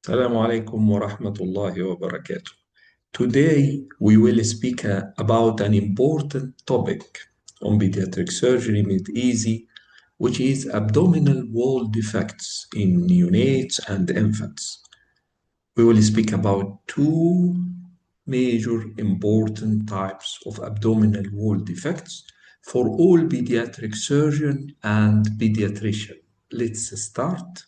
Assalamu alaikum wa rahmatullahi wa barakatuh. Today we will speak about an important topic on pediatric surgery made easy, which is abdominal wall defects in neonates and infants. We will speak about two major important types of abdominal wall defects for all pediatric surgeon and pediatrician. Let's start.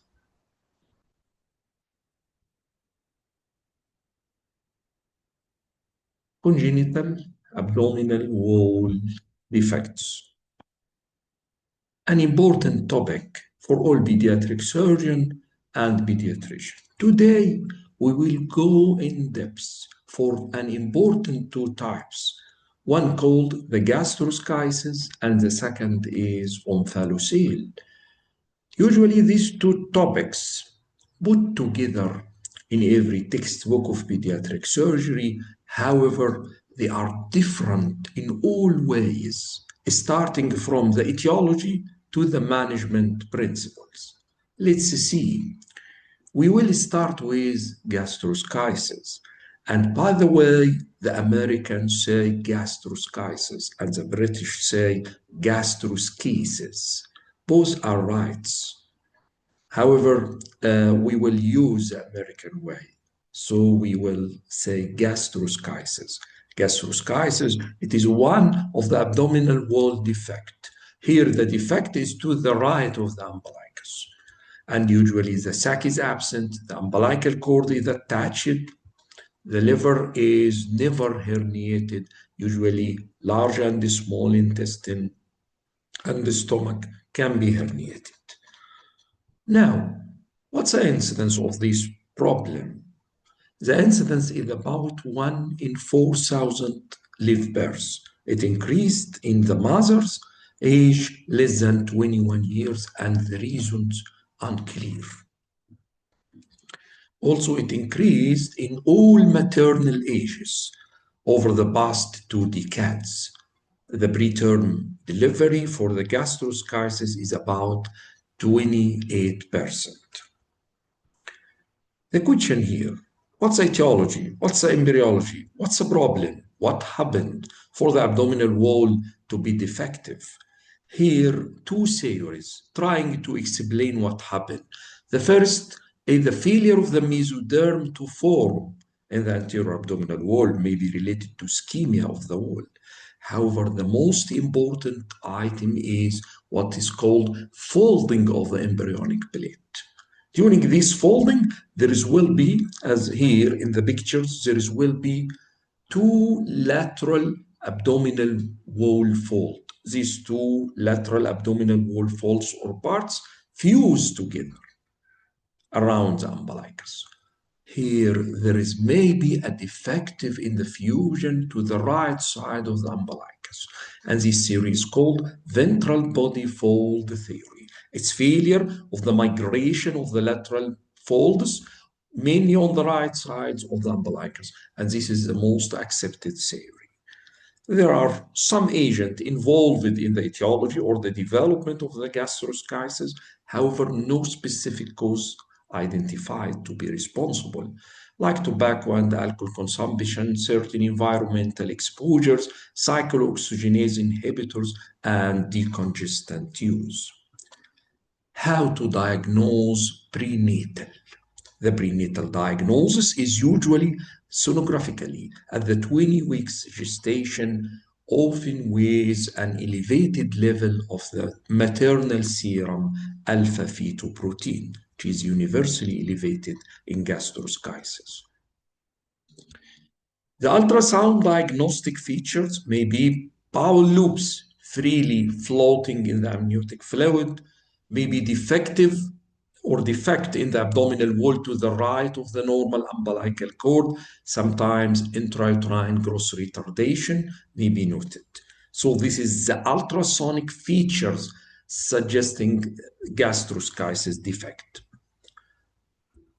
Congenital abdominal wall defects. An important topic for all pediatric surgeon and pediatrician. Today, we will go in depth for an important two types. One called the gastroschisis and the second is omphalocele. Usually these two topics put together in every textbook of pediatric surgery. However, they are different in all ways, starting from the etiology to the management principles. Let's see. We will start with gastroschisis. And by the way, the Americans say gastroschisis and the British say gastroschisis. Both are right. However, we will use the American way. So we will say gastroschisis. Gastroschisis, it is one of the abdominal wall defect. Here, the defect is to the right of the umbilicus. And usually the sac is absent, the umbilical cord is attached, the liver is never herniated, usually large and small intestine and the stomach can be herniated. Now, what's the incidence of this problem? The incidence is about 1 in 4,000 live births. It increased in the mothers age less than 21 years and the reasons unclear. Also, it increased in all maternal ages over the past 2 decades. The preterm delivery for the gastroschisis is about 28%. The question here, what's the etiology? What's the embryology? What's the problem? What happened for the abdominal wall to be defective? Here, two theories trying to explain what happened. The first is the failure of the mesoderm to form in the anterior abdominal wall may be related to ischemia of the wall. However, the most important item is what is called folding of the embryonic plate. During this folding, will be, as here in the pictures, will be two lateral abdominal wall folds. These two lateral abdominal wall folds or parts fuse together around the umbilicus. Here, there is maybe a defective in the fusion to the right side of the umbilicus. And this theory is called ventral body fold theory. It's failure of the migration of the lateral folds, mainly on the right sides of the umbilicus. And this is the most accepted theory. There are some agents involved in the etiology or the development of the gastroschisis. However, no specific cause identified to be responsible, like tobacco and alcohol consumption, certain environmental exposures, cyclooxygenase inhibitors, and decongestant use. How to diagnose prenatal? The prenatal diagnosis is usually sonographically at the 20 weeks gestation, often with an elevated level of the maternal serum alpha-fetoprotein, which is universally elevated in gastroschisis. The ultrasound diagnostic features may be bowel loops freely floating in the amniotic fluid, may be defective or defect in the abdominal wall to the right of the normal umbilical cord. Sometimes intrauterine growth retardation may be noted. So this is the ultrasonic features suggesting gastroschisis defect.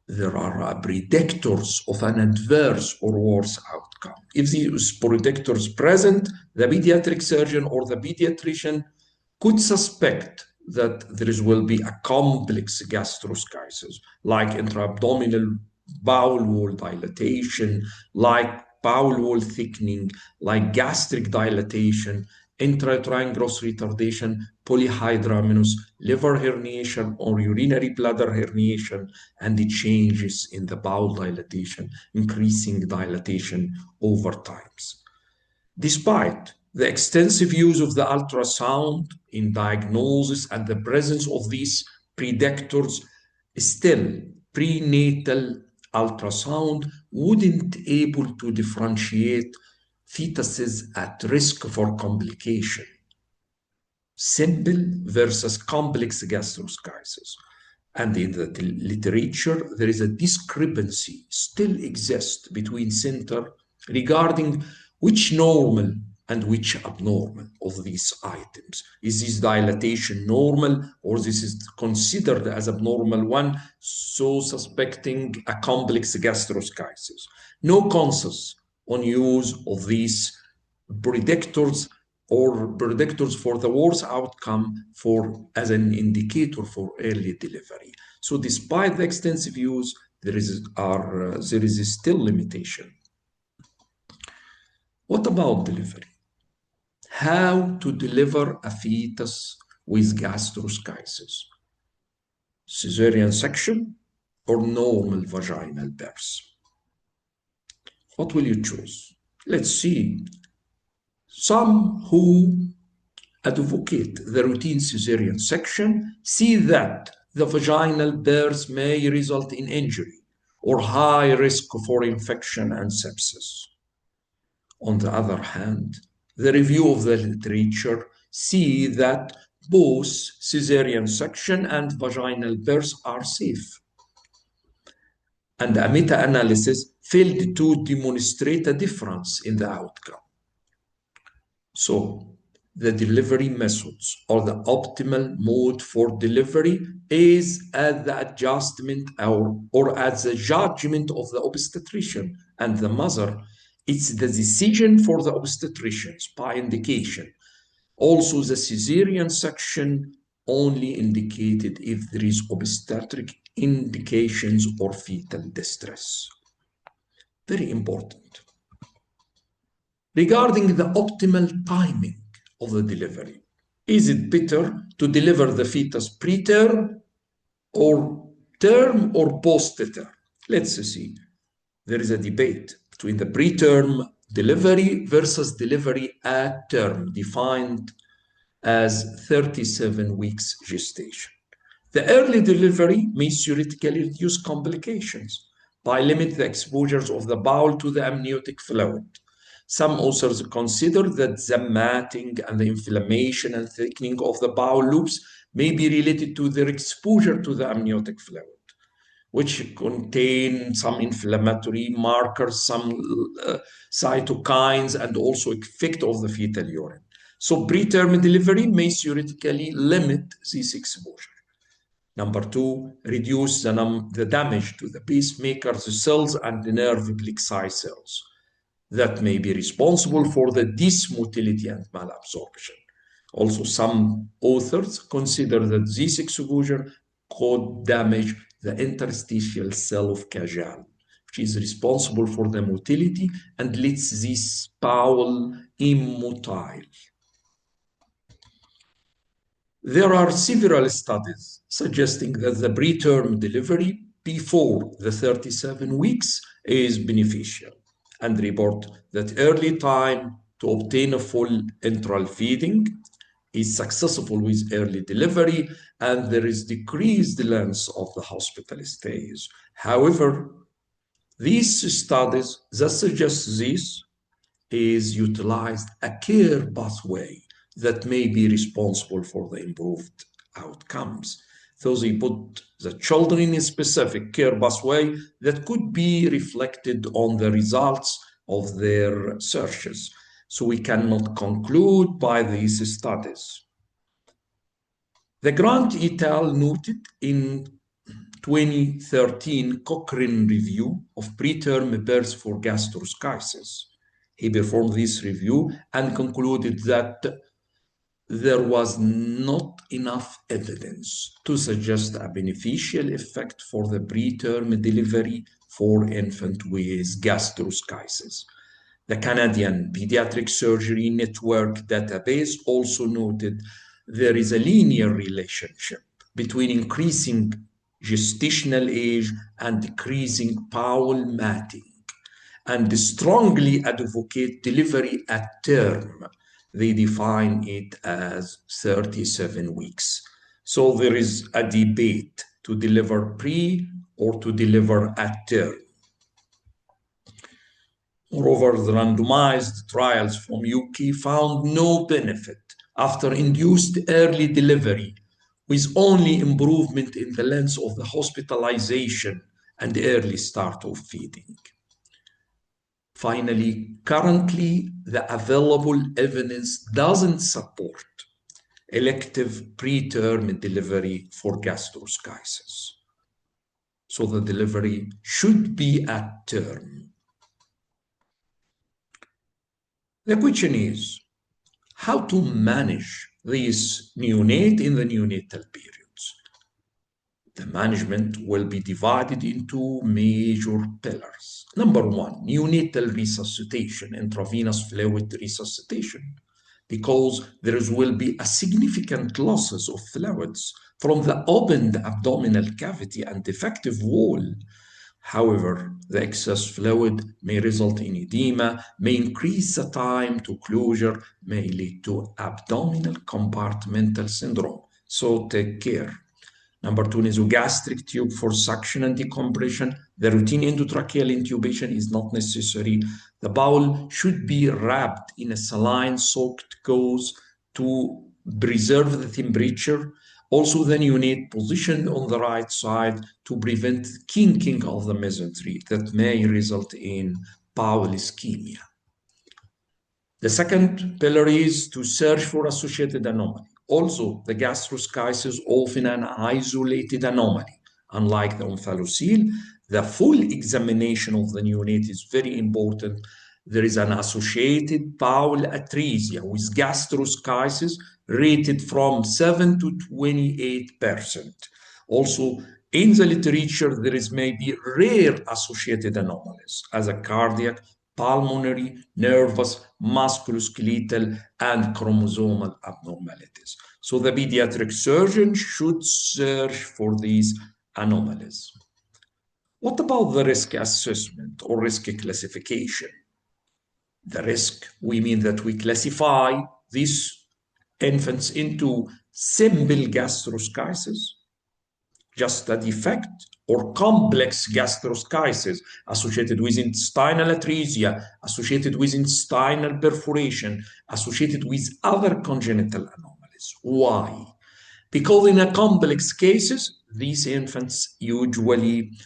There are predictors of an adverse or worse outcome. If these predictors present, the pediatric surgeon or the pediatrician could suspect that there will be a complex gastroschisis, like intra-abdominal bowel wall dilatation, like bowel wall thickening, like gastric dilatation, intrauterine growth retardation, polyhydramnios, liver herniation or urinary bladder herniation, and the changes in the bowel dilatation, increasing dilatation over times. Despite the extensive use of the ultrasound in diagnosis and the presence of these predictors, still prenatal ultrasound wouldn't able to differentiate fetuses at risk for complication, simple versus complex gastroschisis. And in the literature, there is a discrepancy still exists between center regarding which normal and which abnormal of these items. Is this dilatation normal or this is considered as abnormal one, so suspecting a complex gastroschisis? No consensus on use of these predictors or predictors for the worst outcome for as an indicator for early delivery. So despite the extensive use, there is still limitation. What about delivery? How to deliver a fetus with gastroschisis? Cesarean section or normal vaginal birth? What will you choose? Let's see. Some who advocate the routine cesarean section see that the vaginal birth may result in injury or high risk for infection and sepsis. On the other hand, the review of the literature see that both cesarean section and vaginal birth are safe. And a meta-analysis failed to demonstrate a difference in the outcome. So, the delivery methods or the optimal mode for delivery is at the adjustment or at the judgment of the obstetrician and the mother. It's the decision for the obstetricians by indication. Also, the cesarean section only indicated if there is obstetric indications or fetal distress. Very important. Regarding the optimal timing of the delivery, is it better to deliver the fetus preterm or term or post-term? Let's see. There is a debate between the preterm delivery versus delivery at term, defined as 37 weeks gestation. The early delivery may theoretically reduce complications by limiting the exposures of the bowel to the amniotic fluid. Some authors consider that the matting and the inflammation and thickening of the bowel loops may be related to their exposure to the amniotic fluid, which contain some inflammatory markers, some cytokines, and also effect of the fetal urine. So preterm delivery may theoretically limit this exposure. Number two, reduce the damage to the pacemaker, the cells, and the nerve plexi cells that may be responsible for the dysmotility and malabsorption. Also, some authors consider that this exposure could damage the interstitial cell of Cajal, which is responsible for the motility and leads this bowel immotile. There are several studies suggesting that the preterm delivery before the 37 weeks is beneficial, and report that early time to obtain a full enteral feeding is successful with early delivery, and there is decreased length of the hospital stays. However, these studies that suggest this is utilized a care pathway that may be responsible for the improved outcomes. So they put the children in a specific care pathway that could be reflected on the results of their searches. So we cannot conclude by these studies. The Grant et al. Noted in 2013 Cochrane review of preterm birth for gastroschisis. He performed this review and concluded that there was not enough evidence to suggest a beneficial effect for the preterm delivery for infants with gastroschisis. The Canadian Pediatric Surgery Network database also noted there is a linear relationship between increasing gestational age and decreasing bowel matting, and strongly advocate delivery at term. They define it as 37 weeks. So there is a debate to deliver pre or to deliver at term. Moreover, the randomized trials from UK found no benefit after induced early delivery, with only improvement in the length of the hospitalization and early start of feeding. Finally, currently, the available evidence doesn't support elective preterm delivery for gastroschisis. So the delivery should be at term. The question is, how to manage this neonate in the neonatal periods? The management will be divided into major pillars. Number one, neonatal resuscitation, intravenous fluid resuscitation, because there will be a significant losses of fluids from the opened abdominal cavity and defective wall. However, the excess fluid may result in edema, may increase the time to closure, may lead to abdominal compartmental syndrome. So take care. Number two, nasogastric tube for suction and decompression. The routine endotracheal intubation is not necessary. The bowel should be wrapped in a saline-soaked gauze to preserve the temperature. Also, the neonate positioned on the right side to prevent kinking of the mesentery that may result in bowel ischemia. The second pillar is to search for associated anomaly. Also, the gastroschisis is often an isolated anomaly. Unlike the omphalocele, the full examination of the neonate is very important. There is an associated bowel atresia with gastroschisis rated from 7 to 28%. Also, in the literature, there is maybe rare associated anomalies as a cardiac, pulmonary, nervous, musculoskeletal, and chromosomal abnormalities. So the pediatric surgeon should search for these anomalies. What about the risk assessment or risk classification? The risk, we mean that we classify these infants into simple gastroschisis, just a defect, or complex gastroschisis associated with intestinal atresia, associated with intestinal perforation, associated with other congenital anomalies. Why? Because in a complex cases, these infants usually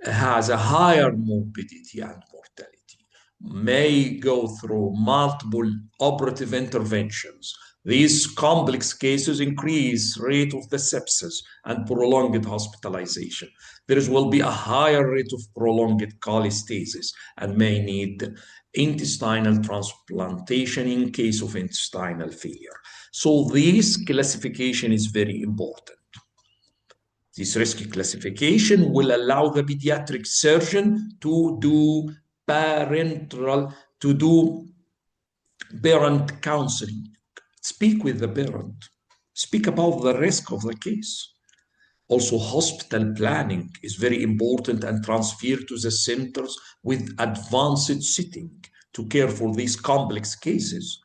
has a higher morbidity and mortality, may go through multiple operative interventions. These complex cases increase rate of the sepsis and prolonged hospitalization. There will be a higher rate of prolonged cholestasis and may need intestinal transplantation in case of intestinal failure. So this classification is very important. This risk classification will allow the pediatric surgeon to do parent counseling. Speak with the parent. Speak about the risk of the case. Also, hospital planning is very important and transfer to the centers with advanced setting to care for these complex cases.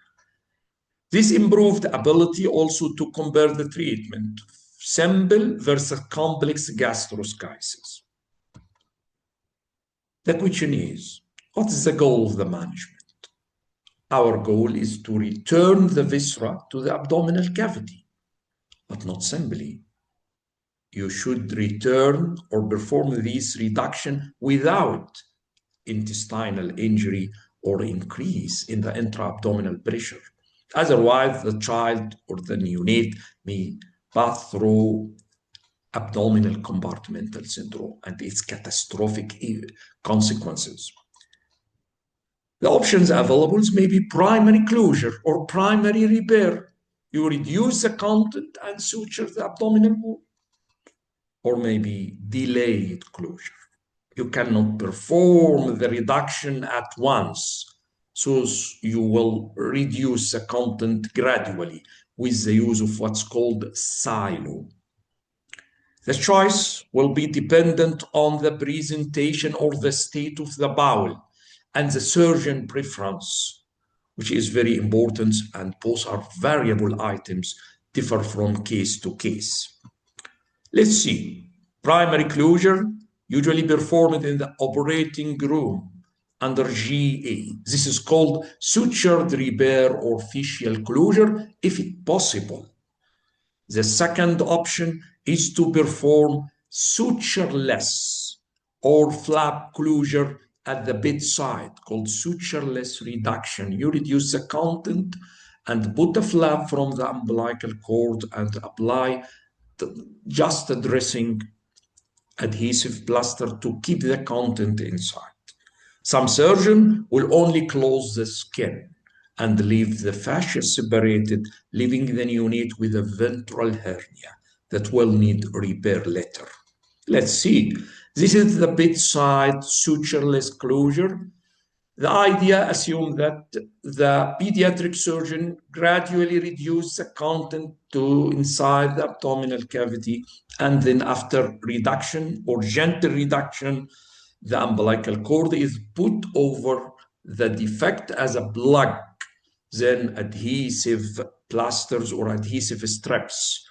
This improved ability also to compare the treatment, simple versus complex gastroschisis. The question is, what is the goal of the management? Our goal is to return the viscera to the abdominal cavity, but not simply. You should return or perform this reduction without intestinal injury or increase in the intra-abdominal pressure. Otherwise, the child or the neonate may pass through abdominal compartmental syndrome and its catastrophic consequences. The options available may be primary closure or primary repair. You reduce the content and suture the abdominal wall, or maybe delayed closure. You cannot perform the reduction at once, so you will reduce the content gradually with the use of what's called silo. The choice will be dependent on the presentation or the state of the bowel and the surgeon preference, which is very important, and both are variable items, differ from case to case. Let's see. Primary closure, usually performed in the operating room under GA. This is called sutured repair or fascial closure if it's possible. The second option is to perform sutureless or flap closure at the bedside, called sutureless reduction. You reduce the content and put the flap from the umbilical cord and apply just a dressing adhesive plaster to keep the content inside. Some surgeon will only close the skin and leave the fascia separated, leaving the neonate with a ventral hernia that will need repair later. Let's see. This is the bedside sutureless closure. The idea assumes that the pediatric surgeon gradually reduces the content to inside the abdominal cavity, and then after reduction or gentle reduction, the umbilical cord is put over the defect as a plug. Then adhesive plasters or adhesive strips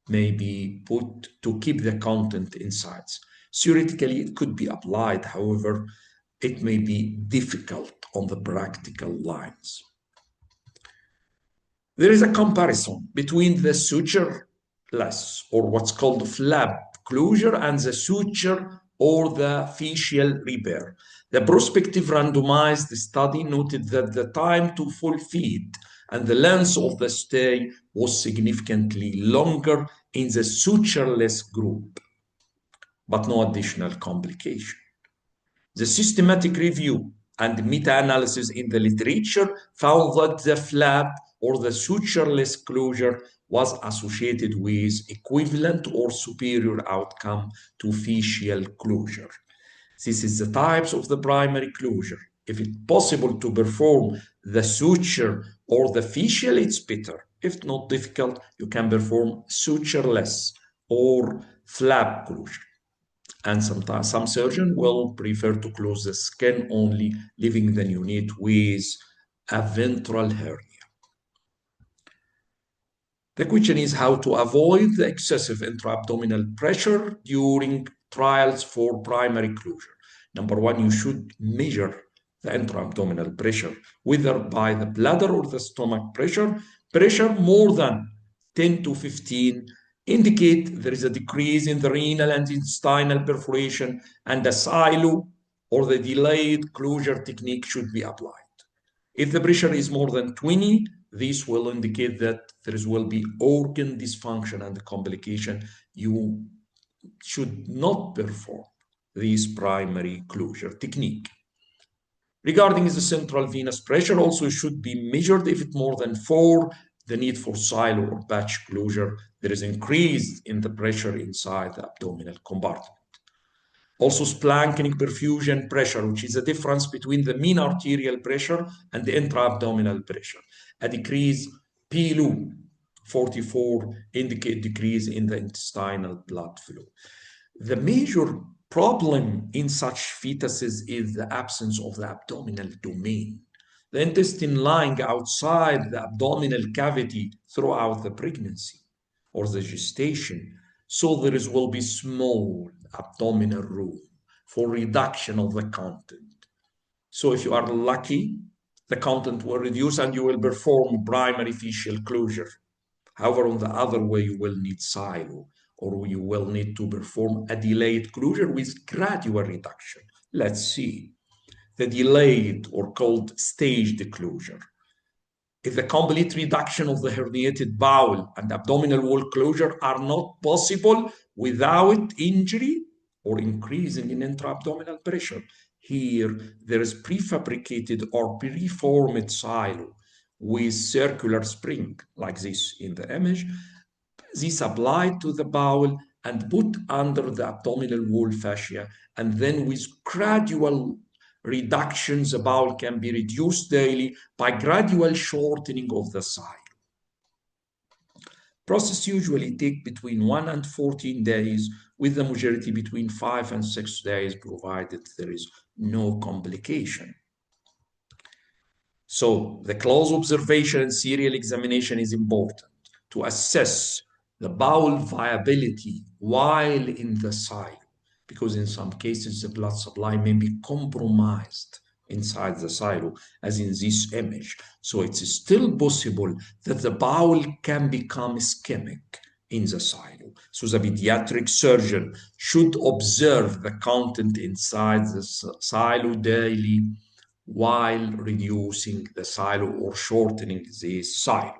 may be put to keep the content inside. Theoretically, it could be applied, however, it may be difficult on the practical lines. There is a comparison between the sutureless or what's called flap closure and the suture or the fascial repair. The prospective randomized study noted that the time to full feed and the length of the stay was significantly longer in the sutureless group, but no additional complication. The systematic review and meta-analysis in the literature found that the flap or the sutureless closure was associated with equivalent or superior outcome to fascial closure. This is the types of the primary closure. If it's possible to perform the suture or the fascial, it's better. If not difficult, you can perform sutureless or flap closure. And sometimes some surgeon will prefer to close the skin only, leaving the neonate with a ventral hernia. The question is how to avoid the excessive intra-abdominal pressure during trials for primary closure. Number one, you should measure the intra-abdominal pressure, whether by the bladder or the stomach pressure. Pressure more than 10 to 15 indicate there is a decrease in the renal and intestinal perforation, and a silo or the delayed closure technique should be applied. If the pressure is more than 20, this will indicate that there will be organ dysfunction and complication. You should not perform this primary closure technique. Regarding the central venous pressure, also should be measured. If it's more than 4, the need for silo or patch closure, there is increase in the pressure inside the abdominal compartment. Also, splanchnic perfusion pressure, which is the difference between the mean arterial pressure and the intra-abdominal pressure. A decrease, PLU 44, indicate decrease in the intestinal blood flow. The major problem in such fetuses is the absence of the abdominal domain. The intestine lying outside the abdominal cavity throughout the pregnancy or the gestation, so there will be small abdominal room for reduction of the content. So if you are lucky, the content will reduce and you will perform primary fascial closure. However, on the other way, you will need silo, or you will need to perform a delayed closure with gradual reduction. Let's see. The delayed or called staged closure. If the complete reduction of the herniated bowel and abdominal wall closure are not possible without injury or increasing in intra-abdominal pressure, here there is prefabricated or preformed silo with circular spring, like this in the image. This applied to the bowel and put under the abdominal wall fascia, and then with gradual reductions, the bowel can be reduced daily by gradual shortening of the side. Process usually take between 1 and 14 days, with the majority between 5 and 6 days, provided there is no complication. So the close observation and serial examination is important to assess the bowel viability while in the silo, because in some cases the blood supply may be compromised inside the silo, as in this image. So it's still possible that the bowel can become ischemic in the silo. So the pediatric surgeon should observe the content inside the silo daily while reducing the silo or shortening the silo.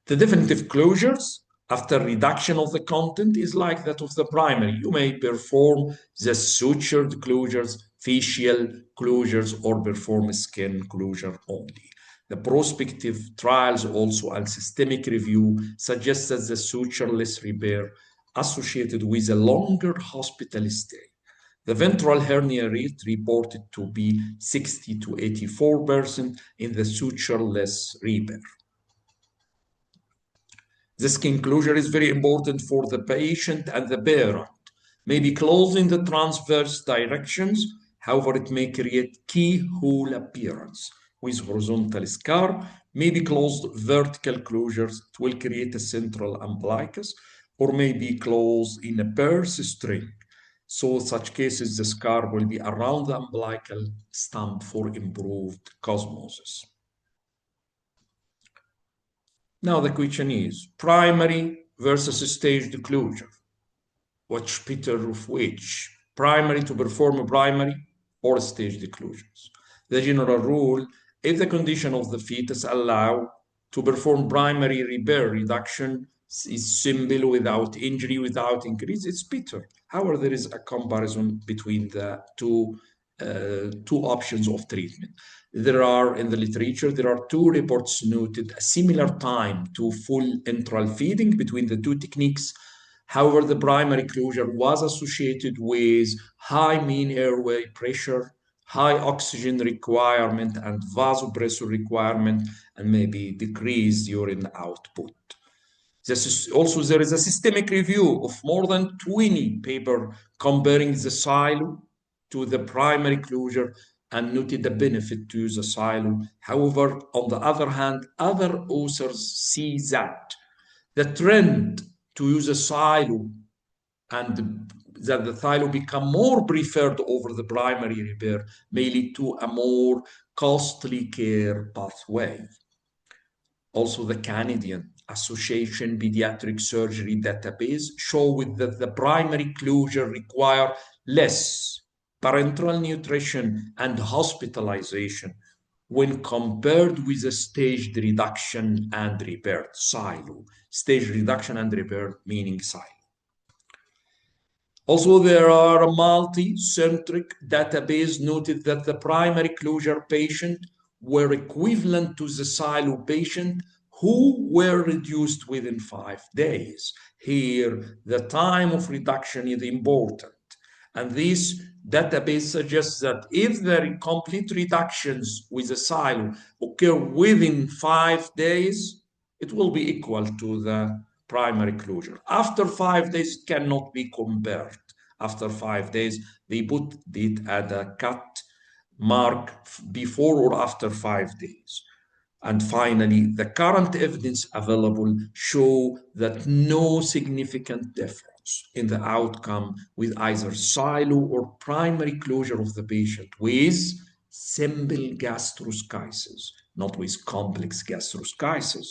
The definitive closures after reduction of the content is like that of the primary. You may perform the sutured closures, facial closures, or perform skin closure only. The prospective trials also and systemic review suggest that the sutureless repair associated with a longer hospital stay. The ventral hernia rate reported to be 60 to 84% in the sutureless repair. The skin closure is very important for the patient and the parent. Maybe closed in the transverse directions, however, it may create keyhole appearance with horizontal scar. Maybe closed vertical closures, it will create a central umbilicus, or maybe closed in a purse string. So in such cases, the scar will be around the umbilical stump for improved cosmosis. Now the question is, primary versus staged closure. Which better of which? Primary to perform a primary or staged closures. The general rule, if the condition of the fetus allow to perform primary repair reduction is simple, without injury, without increase, it's better. However, there is a comparison between the two options of treatment. There are, in the literature, there are two reports noted a similar time to full enteral feeding between the two techniques. However, the primary closure was associated with high mean airway pressure, high oxygen requirement, and vasopressor requirement, and maybe decreased urine output. Also, there is a systemic review of more than 20 papers comparing the silo to the primary closure and noted the benefit to use a silo. However, on the other hand, other authors see that the trend to use a silo and that the silo become more preferred over the primary repair may lead to a more costly care pathway. Also, the Canadian Association Pediatric Surgery database showed that the primary closure require less parenteral nutrition and hospitalization when compared with a staged reduction and repair silo. Stage reduction and repair meaning silo. Also, there are a multi-centric database noted that the primary closure patient were equivalent to the silo patient who were reduced within 5 days. Here, the time of reduction is important. And this database suggests that if the complete reductions with the silo occur within 5 days, it will be equal to the primary closure. After 5 days, it cannot be compared. After 5 days, they put it at a cut mark before or after 5 days. And finally, the current evidence available show that no significant difference in the outcome with either silo or primary closure of the patient with simple gastroschisis, not with complex gastroschisis,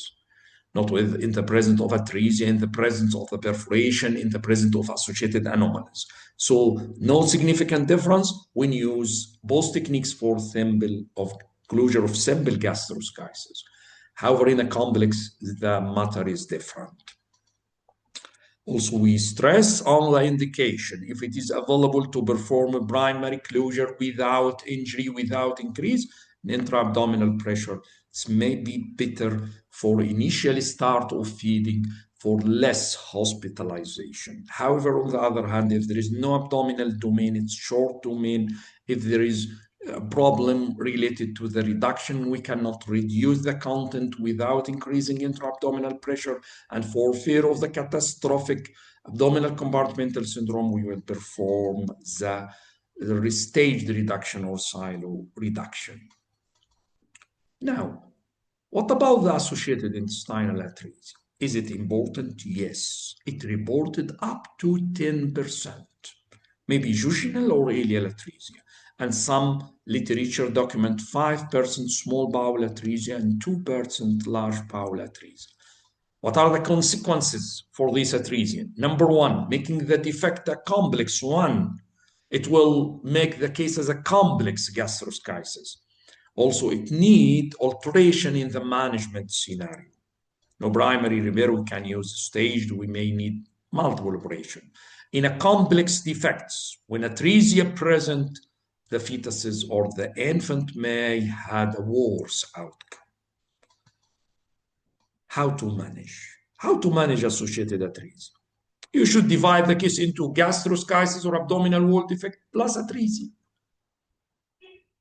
not with in the presence of atresia, in the presence of the perforation, in the presence of associated anomalies. So no significant difference when you use both techniques for simple of closure of simple gastroschisis. However, in a complex, the matter is different. Also, we stress on the indication if it is available to perform a primary closure without injury, without increase in intra-abdominal pressure. It may be better for initial start of feeding for less hospitalization. However, on the other hand, if there is no abdominal domain, it's short domain. If there is a problem related to the reduction, we cannot reduce the content without increasing intra-abdominal pressure. And for fear of the catastrophic abdominal compartmental syndrome, we will perform the staged reduction or silo reduction. Now, what about the associated intestinal atresia? Is it important? Yes. It reported up to 10%, maybe jejunal or ileal atresia. And some literature document 5% small bowel atresia and 2% large bowel atresia. What are the consequences for this atresia? Number one, making the defect a complex one. It will make the case as a complex gastroschisis. Also, it needs alteration in the management scenario. No primary repair, we can use staged, we may need multiple operation. In a complex defects, when atresia present, the fetuses or the infant may have a worse outcome. How to manage? How to manage associated atresia? You should divide the case into gastroschisis or abdominal wall defect plus atresia.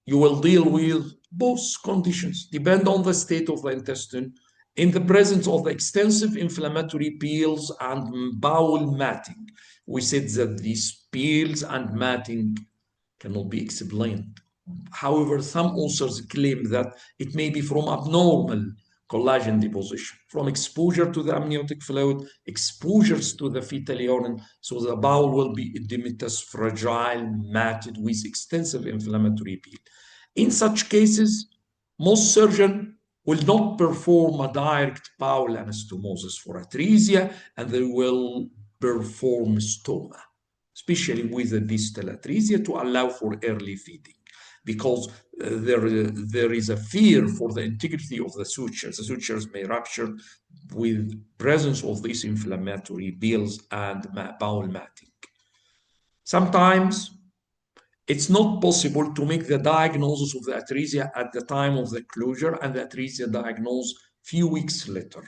You will deal with both conditions, depend on the state of the intestine, in the presence of extensive inflammatory peels and bowel matting. We said that these peels and matting cannot be explained. However, some authors claim that it may be from abnormal collagen deposition, from exposure to the amniotic fluid, exposures to the fetal urine, so the bowel will be edematous, fragile, matted with extensive inflammatory peel. In such cases, most surgeons will not perform a direct bowel anastomosis for atresia, and they will perform stoma, especially with the distal atresia, to allow for early feeding, because there is a fear for the integrity of the sutures. The sutures may rupture with presence of these inflammatory peels and bowel matting. Sometimes it's not possible to make the diagnosis of the atresia at the time of the closure, and the atresia diagnosed few weeks later,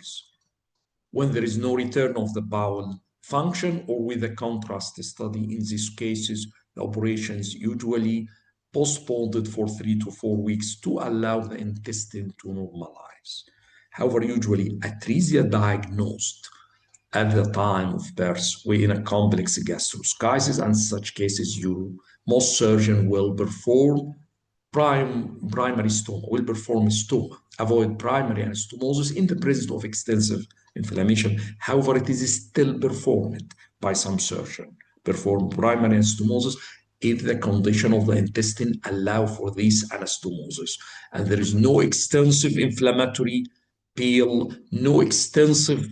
when there is no return of the bowel function, or with a contrast study. In these cases, the operations usually postponed for 3 to 4 weeks to allow the intestine to normalize. However, usually atresia diagnosed at the time of birth in a complex gastroschisis, and such cases most surgeons will perform primary stoma, avoid primary anastomosis in the presence of extensive inflammation. However, it is still performed by some surgeons. Perform primary anastomosis if the condition of the intestine allow for this anastomosis, and there is no extensive inflammatory peel, no extensive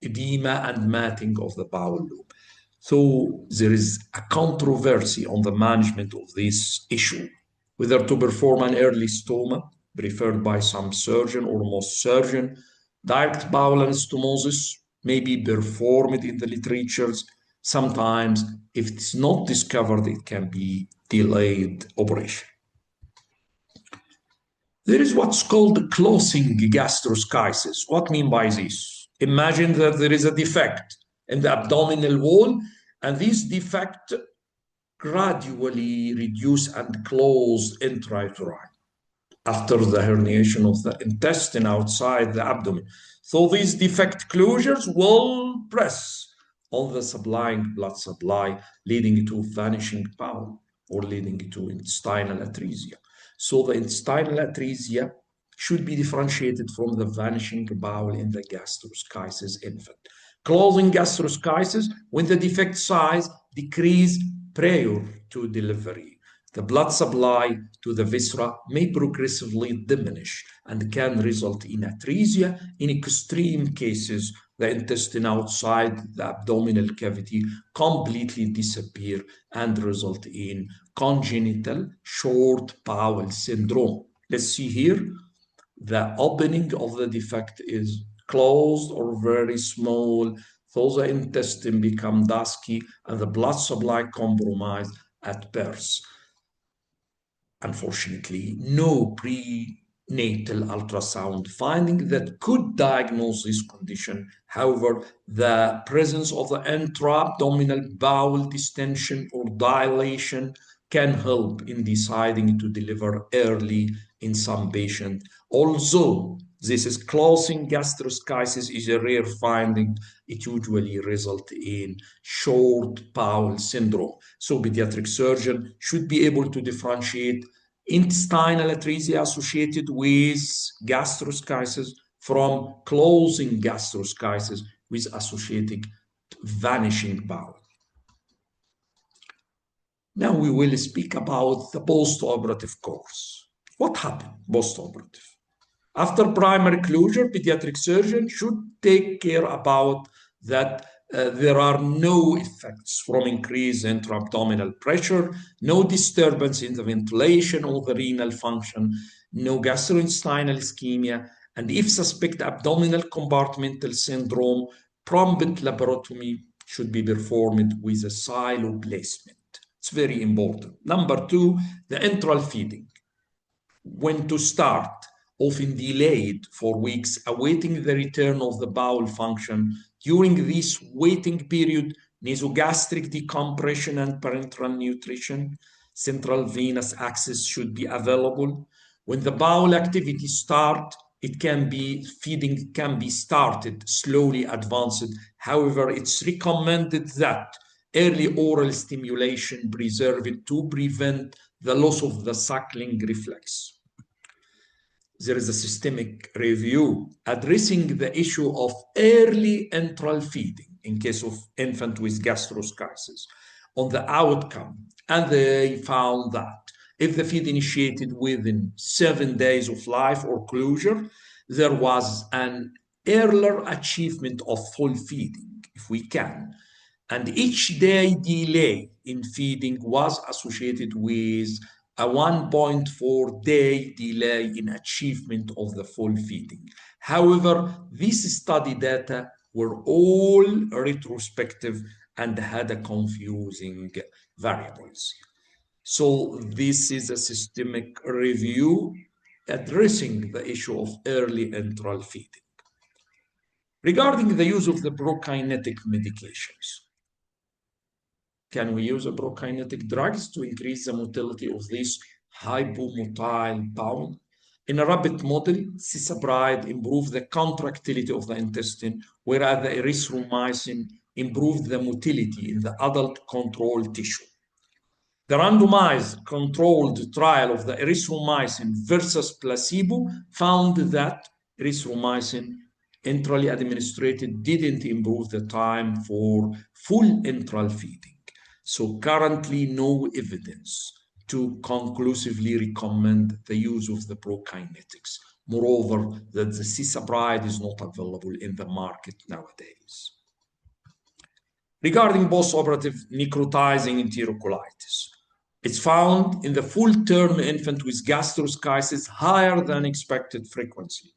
edema and matting of the bowel loop. So there is a controversy on the management of this issue, whether to perform an early stoma, preferred by some surgeon or most surgeon. Direct bowel anastomosis may be performed in the literatures. Sometimes, if it's not discovered, it can be delayed operation. There is what's called closing gastroschisis. What I mean by this? Imagine that there is a defect in the abdominal wall, and this defect gradually reduce and close intrauterine after the herniation of the intestine outside the abdomen. So these defect closures will press on the supplying blood supply, leading to vanishing bowel or leading to intestinal atresia. So the intestinal atresia should be differentiated from the vanishing bowel in the gastroschisis infant. Closing gastroschisis when the defect size decrease prior to delivery. The blood supply to the viscera may progressively diminish and can result in atresia. In extreme cases, the intestine outside the abdominal cavity completely disappear and result in congenital short bowel syndrome. Let's see here. The opening of the defect is closed or very small, so the intestine become dusky and the blood supply compromised at birth. Unfortunately, no natal ultrasound finding that could diagnose this condition. However, the presence of the intra-abdominal bowel distension or dilation can help in deciding to deliver early in some patients. Although this is closing gastroschisis is a rare finding, it usually results in short bowel syndrome. So pediatric surgeon should be able to differentiate intestinal atresia associated with gastroschisis from closing gastroschisis with associated vanishing bowel. Now we will speak about the post-operative course. What happened post-operative? After primary closure, pediatric surgeon should take care about that there are no effects from increased intra-abdominal pressure, no disturbance in the ventilation or the renal function, no gastrointestinal ischemia, and if suspect abdominal compartmental syndrome, prompt laparotomy should be performed with a silo placement. It's very important. Number two, the enteral feeding. When to start, often delayed for weeks, awaiting the return of the bowel function. During this waiting period, nasogastric decompression and parenteral nutrition, central venous access should be available. When the bowel activity starts, feeding can be started slowly advanced. However, it's recommended that early oral stimulation preserved to prevent the loss of the suckling reflex. There is a systemic review addressing the issue of early enteral feeding in case of infant with gastroschisis on the outcome. And they found that if the feed initiated within 7 days of life or closure, there was an earlier achievement of full feeding, if we can. And each day delay in feeding was associated with a 1.4-day delay in achievement of the full feeding. However, these study data were all retrospective and had a confusing variables. So this is a systemic review addressing the issue of early enteral feeding. Regarding the use of the prokinetic medications, can we use prokinetic drugs to increase the motility of this hypomotile bowel? In a rabbit model, cisapride improved the contractility of the intestine, whereas the erythromycin improved the motility in the adult control tissue. The randomized controlled trial of the erythromycin versus placebo found that erythromycin enterally administered didn't improve the time for full enteral feeding. So currently no evidence to conclusively recommend the use of the prokinetics. Moreover, that the cisapride is not available in the market nowadays. Regarding post-operative necrotizing enterocolitis, it's found in the full-term infant with gastroschisis higher than expected frequency.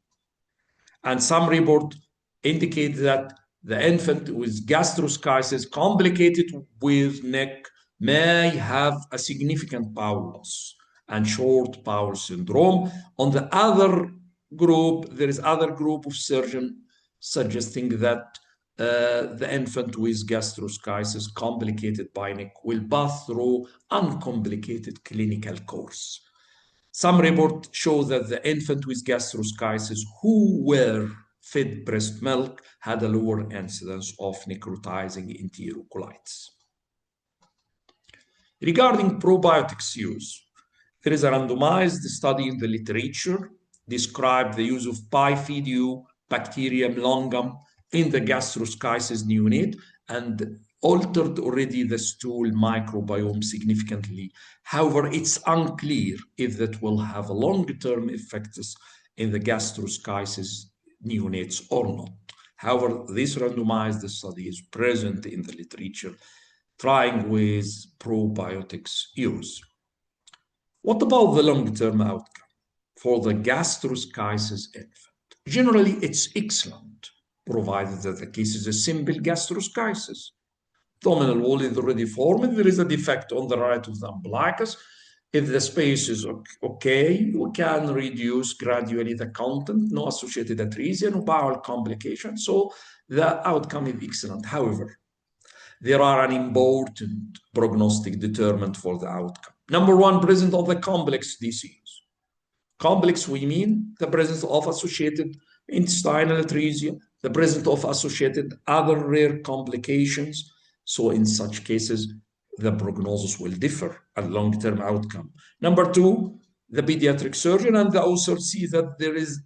And some reports indicate that the infant with gastroschisis complicated with NEC may have a significant bowel loss and short bowel syndrome. On the other group, there is other group of surgeons suggesting that the infant with gastroschisis complicated by NEC will pass through uncomplicated clinical course. Some reports show that the infant with gastroschisis who were fed breast milk had a lower incidence of necrotizing enterocolitis. Regarding probiotics use, there is a randomized study in the literature described the use of Bifidobacterium longum in the gastroschisis neonate and altered already the stool microbiome significantly. However, it's unclear if that will have long-term effects in the gastroschisis neonates or not. However, this randomized study is present in the literature trying with probiotics use. What about the long-term outcome for the gastroschisis infant? Generally, it's excellent, provided that the case is a simple gastroschisis. Abdominal wall is already formed. There is a defect on the right of the umbilicus. If the space is okay, we can reduce gradually the content, no associated atresia, no bowel complications. So the outcome is excellent. However, there are an important prognostic determinant for the outcome. Number one, presence of the complex disease. Complex, we mean the presence of associated intestinal atresia, the presence of associated other rare complications. So in such cases, the prognosis will differ and long-term outcome. Number two, the pediatric surgeon and the author see that there is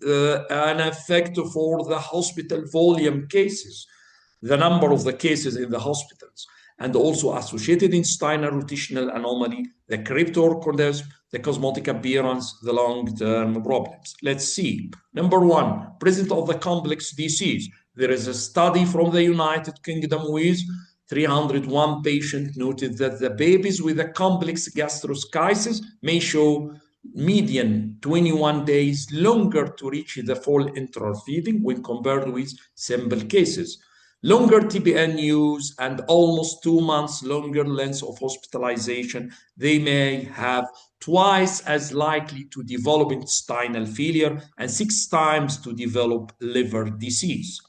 an effect for the hospital volume cases, the number of the cases in the hospitals, and also associated intestinal rotational anomaly, the cryptorchidism, the cosmetic appearance, the long-term problems. Let's see. Number one, presence of the complex disease. There is a study from the United Kingdom with 301 patients noted that the babies with a complex gastroschisis may show median 21 days longer to reach the full enteral feeding when compared with simple cases. Longer TPN use and almost 2 months longer length of hospitalization, they may have twice as likely to develop intestinal failure and 6 times to develop liver disease.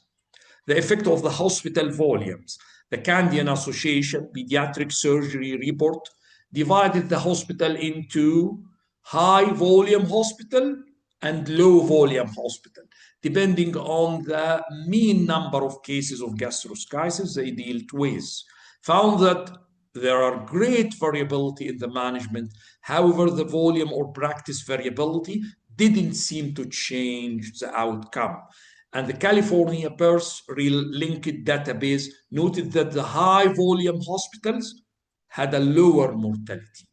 The effect of the hospital volumes. The Canadian Association Pediatric Surgery report divided the hospital into high volume hospital and low volume hospital, depending on the mean number of cases of gastroschisis they dealt with. Found that there are great variability in the management. However, the volume or practice variability didn't seem to change the outcome. And the California Birth Linked database noted that the high volume hospitals had a lower mortality.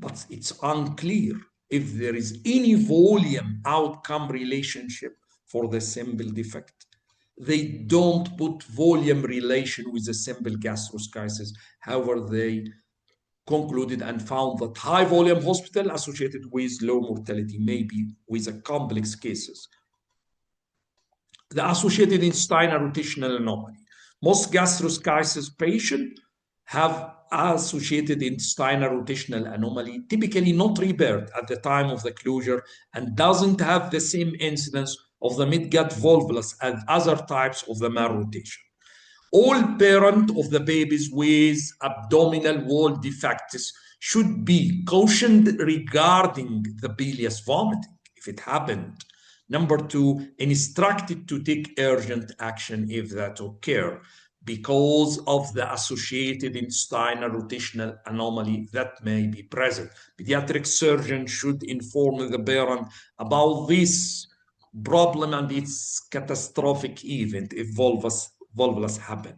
But it's unclear if there is any volume outcome relationship for the simple defect. They don't put volume relation with the simple gastroschisis. However, they concluded and found that high volume hospital associated with low mortality, maybe with a complex cases. The associated intestinal rotational anomaly. Most gastroschisis patients have associated intestinal rotational anomaly, typically not rebirth at the time of the closure and doesn't have the same incidence of the midgut volvulus as other types of the malrotation. All parents of the babies with abdominal wall defects should be cautioned regarding the bilious vomiting if it happened. Number two, instructed to take urgent action if that occur because of the associated intestinal rotational anomaly that may be present. Pediatric surgeon should inform the parent about this problem and its catastrophic event if volvulus happen.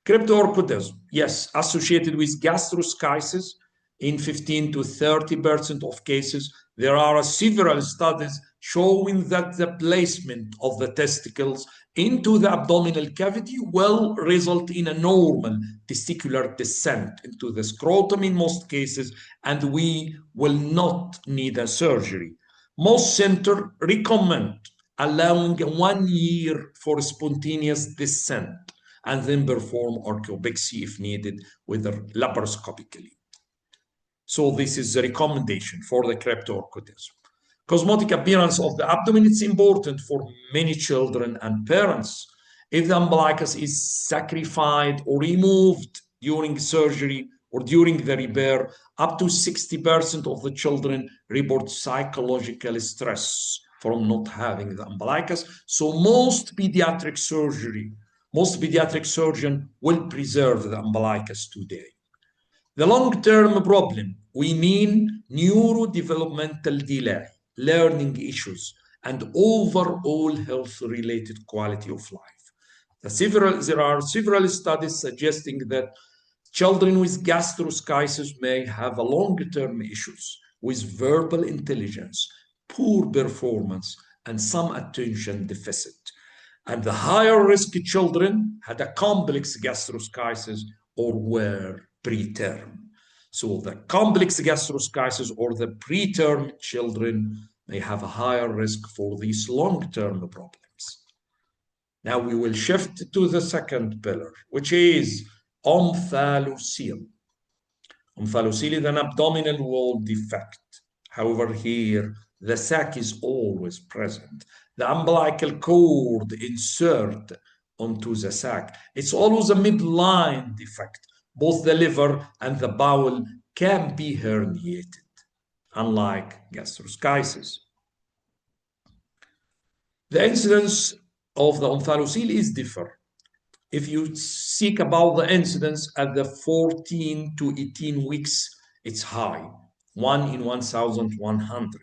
Cryptorchidism, yes, associated with gastroschisis in 15 to 30% of cases. There are several studies showing that the placement of the testicles into the abdominal cavity will result in a normal testicular descent into the scrotum in most cases, and we will not need a surgery. Most centers recommend allowing 1 year for spontaneous descent and then perform orchopexy if needed, whether laparoscopically. So this is the recommendation for the cryptorchidism. Cosmetic appearance of the abdomen is important for many children and parents. If the umbilicus is sacrificed or removed during surgery or during the repair, up to 60% of the children report psychological stress from not having the umbilicus. So most pediatric surgeons will preserve the umbilicus today. The long-term problem, we mean neurodevelopmental delay, learning issues, and overall health-related quality of life. There are several studies suggesting that children with gastroschisis may have long-term issues with verbal intelligence, poor performance, and some attention deficit. And the higher risk children had a complex gastroschisis or were preterm. So the complex gastroschisis or the preterm children may have a higher risk for these long-term problems. Now we will shift to the second pillar, which is omphalocele. Omphalocele is an abdominal wall defect. However, here, the sac is always present. The umbilical cord insert onto the sac. It's always a midline defect. Both the liver and the bowel can be herniated, unlike gastroschisis. The incidence of the omphalocele is different. If you seek about the incidence at the 14 to 18 weeks, it's high, 1 in 1,100.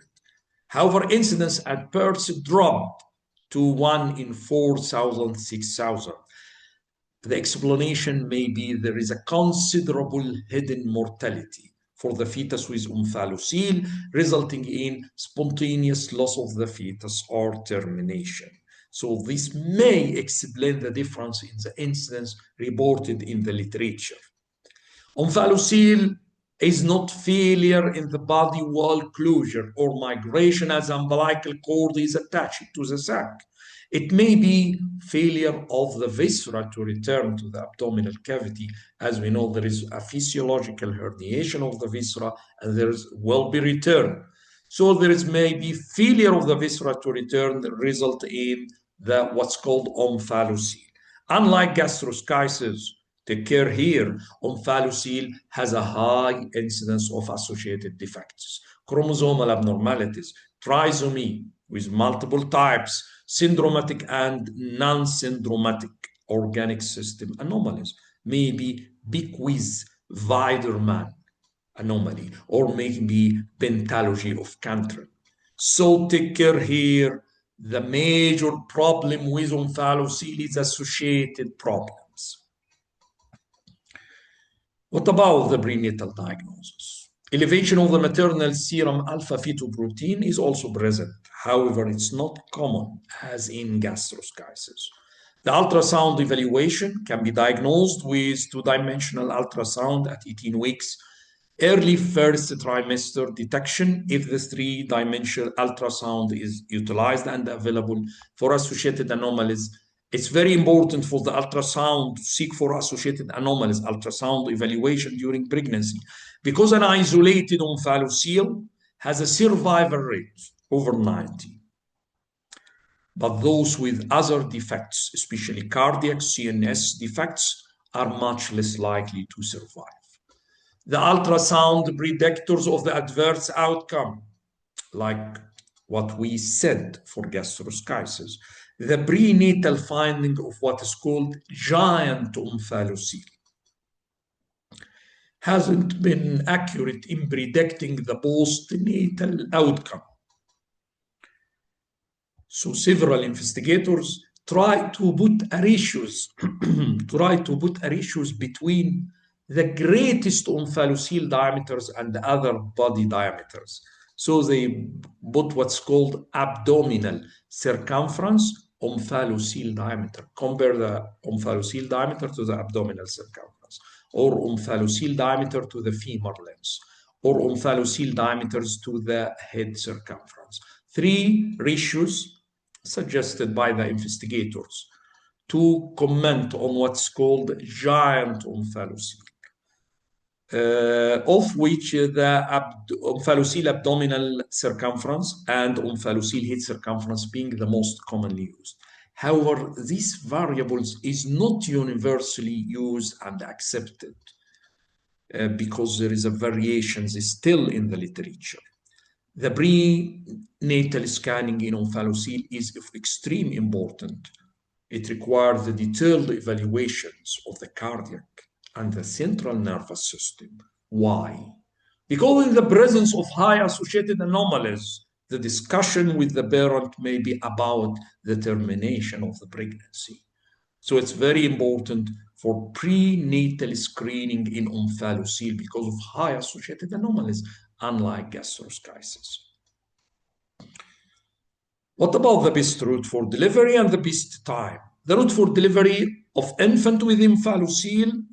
However, incidence at birth dropped to 1 in 4,000, 6,000. The explanation may be there is a considerable hidden mortality for the fetus with omphalocele, resulting in spontaneous loss of the fetus or termination. So this may explain the difference in the incidence reported in the literature. Omphalocele is not failure in the body wall closure or migration as umbilical cord is attached to the sac. It may be failure of the viscera to return to the abdominal cavity. As we know, there is a physiological herniation of the viscera and there will be return. So there is maybe failure of the viscera to return that result in the what's called omphalocele. Unlike gastroschisis, take care here, omphalocele has a high incidence of associated defects, chromosomal abnormalities, trisomy with multiple types, syndromatic and non-syndromatic organic system anomalies, maybe bequeath Weiderman anomaly, or maybe pentalogy of Cantor. So take care here. The major problem with omphalocele is associated problems. What about the prenatal diagnosis? Elevation of the maternal serum alpha fetoprotein is also present. However, it's not common as in gastroschisis. The ultrasound evaluation can be diagnosed with two-dimensional ultrasound at 18 weeks. Early first trimester detection if the three-dimensional ultrasound is utilized and available for associated anomalies. It's very important for the ultrasound to seek for associated anomalies, ultrasound evaluation during pregnancy, because an isolated omphalocele has a survival rate over 90. But those with other defects, especially cardiac, CNS defects, are much less likely to survive. The ultrasound predictors of the adverse outcome, like what we said for gastroschisis, the prenatal finding of what is called giant omphalocele hasn't been accurate in predicting the postnatal outcome. So several investigators try to put ratios between the greatest omphalocele diameters and the other body diameters. So they put what's called abdominal circumference omphalocele diameter. Compare the omphalocele diameter to the abdominal circumference, or omphalocele diameter to the femur length, or omphalocele diameters to the head circumference. 3 ratios suggested by the investigators to comment on what's called giant omphalocele. Of which the omphalocele abdominal circumference and omphalocele head circumference being the most commonly used. However, these variables is not universally used and accepted because there is a variations still in the literature. The prenatal scanning in omphalocele is of extreme importance. It requires the detailed evaluations of the cardiac and the central nervous system. Why? Because in the presence of high associated anomalies, the discussion with the parent may be about the termination of the pregnancy. So it's very important for prenatal screening in omphalocele because of high associated anomalies, unlike gastroschisis. What about the best route for delivery and the best time? The route for delivery of infant with omphalocele,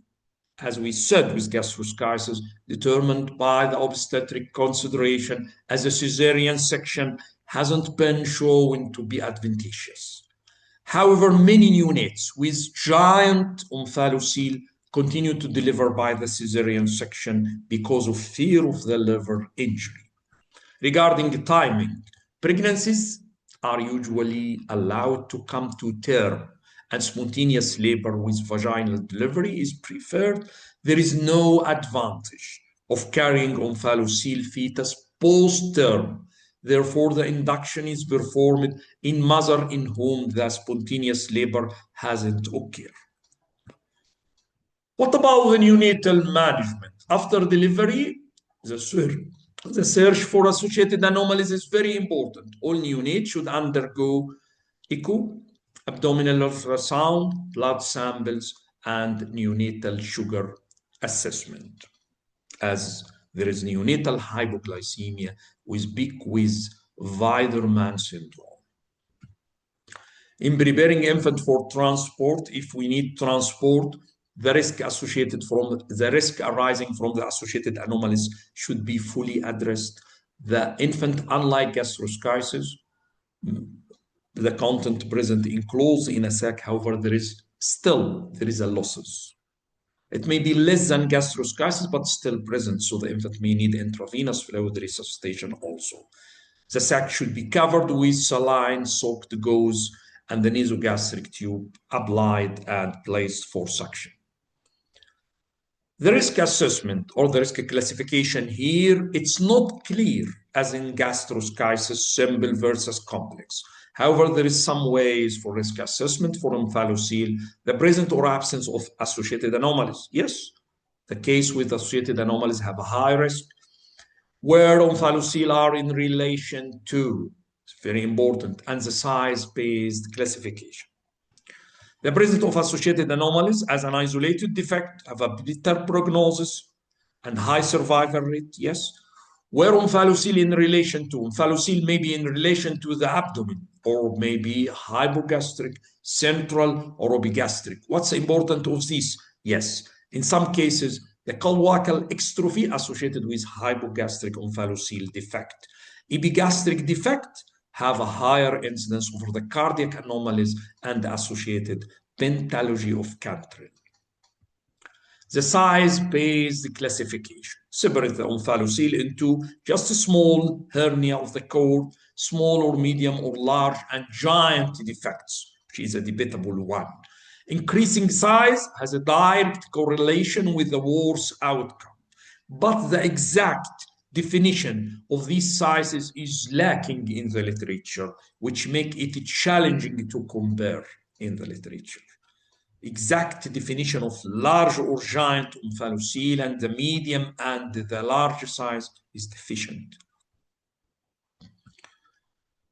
as we said with gastroschisis, determined by the obstetric consideration as a cesarean section, hasn't been shown to be advantageous. However, many neonates with giant omphalocele continue to deliver by the cesarean section because of fear of the liver injury. Regarding timing, pregnancies are usually allowed to come to term and spontaneous labor with vaginal delivery is preferred. There is no advantage of carrying omphalocele fetus post-term. Therefore, the induction is performed in mother in whom the spontaneous labor hasn't occurred. What about the neonatal management? After delivery, the search for associated anomalies is very important. All neonates should undergo echo, abdominal ultrasound, blood samples, and neonatal sugar assessment, as there is neonatal hypoglycemia with Wiedemann syndrome. In preparing infant for transport, if we need transport, the risk arising from the associated anomalies should be fully addressed. The infant, unlike gastroschisis, the content present enclosed in a sac, however, there is a losses. It may be less than gastroschisis, but still present, so the infant may need intravenous fluid resuscitation also. The sac should be covered with saline-soaked gauze and the nasogastric tube applied and placed for suction. The risk assessment or the risk classification here, it's not clear as in gastroschisis, simple versus complex. However, there is some ways for risk assessment for omphalocele, the presence or absence of associated anomalies. Yes, the case with associated anomalies have a high risk, where omphalocele are in relation to, it's very important, and the size-based classification. The presence of associated anomalies as an isolated defect have a better prognosis and high survival rate, yes. Where omphalocele in relation to, omphalocele may be in relation to the abdomen or maybe hypogastric, central, or epigastric. What's important of this? Yes, in some cases, the coloacal extrophy associated with hypogastric omphalocele defect. Epigastric defect have a higher incidence over the cardiac anomalies and the associated pentalogy of Cantrell. The size-based classification separate the omphalocele into just a small hernia of the cord, small or medium or large, and giant defects, which is a debatable one. Increasing size has a direct correlation with the worse outcome, but the exact definition of these sizes is lacking in the literature, which make it challenging to compare in the literature. Exact definition of large or giant omphalocele and the medium and the large size is deficient.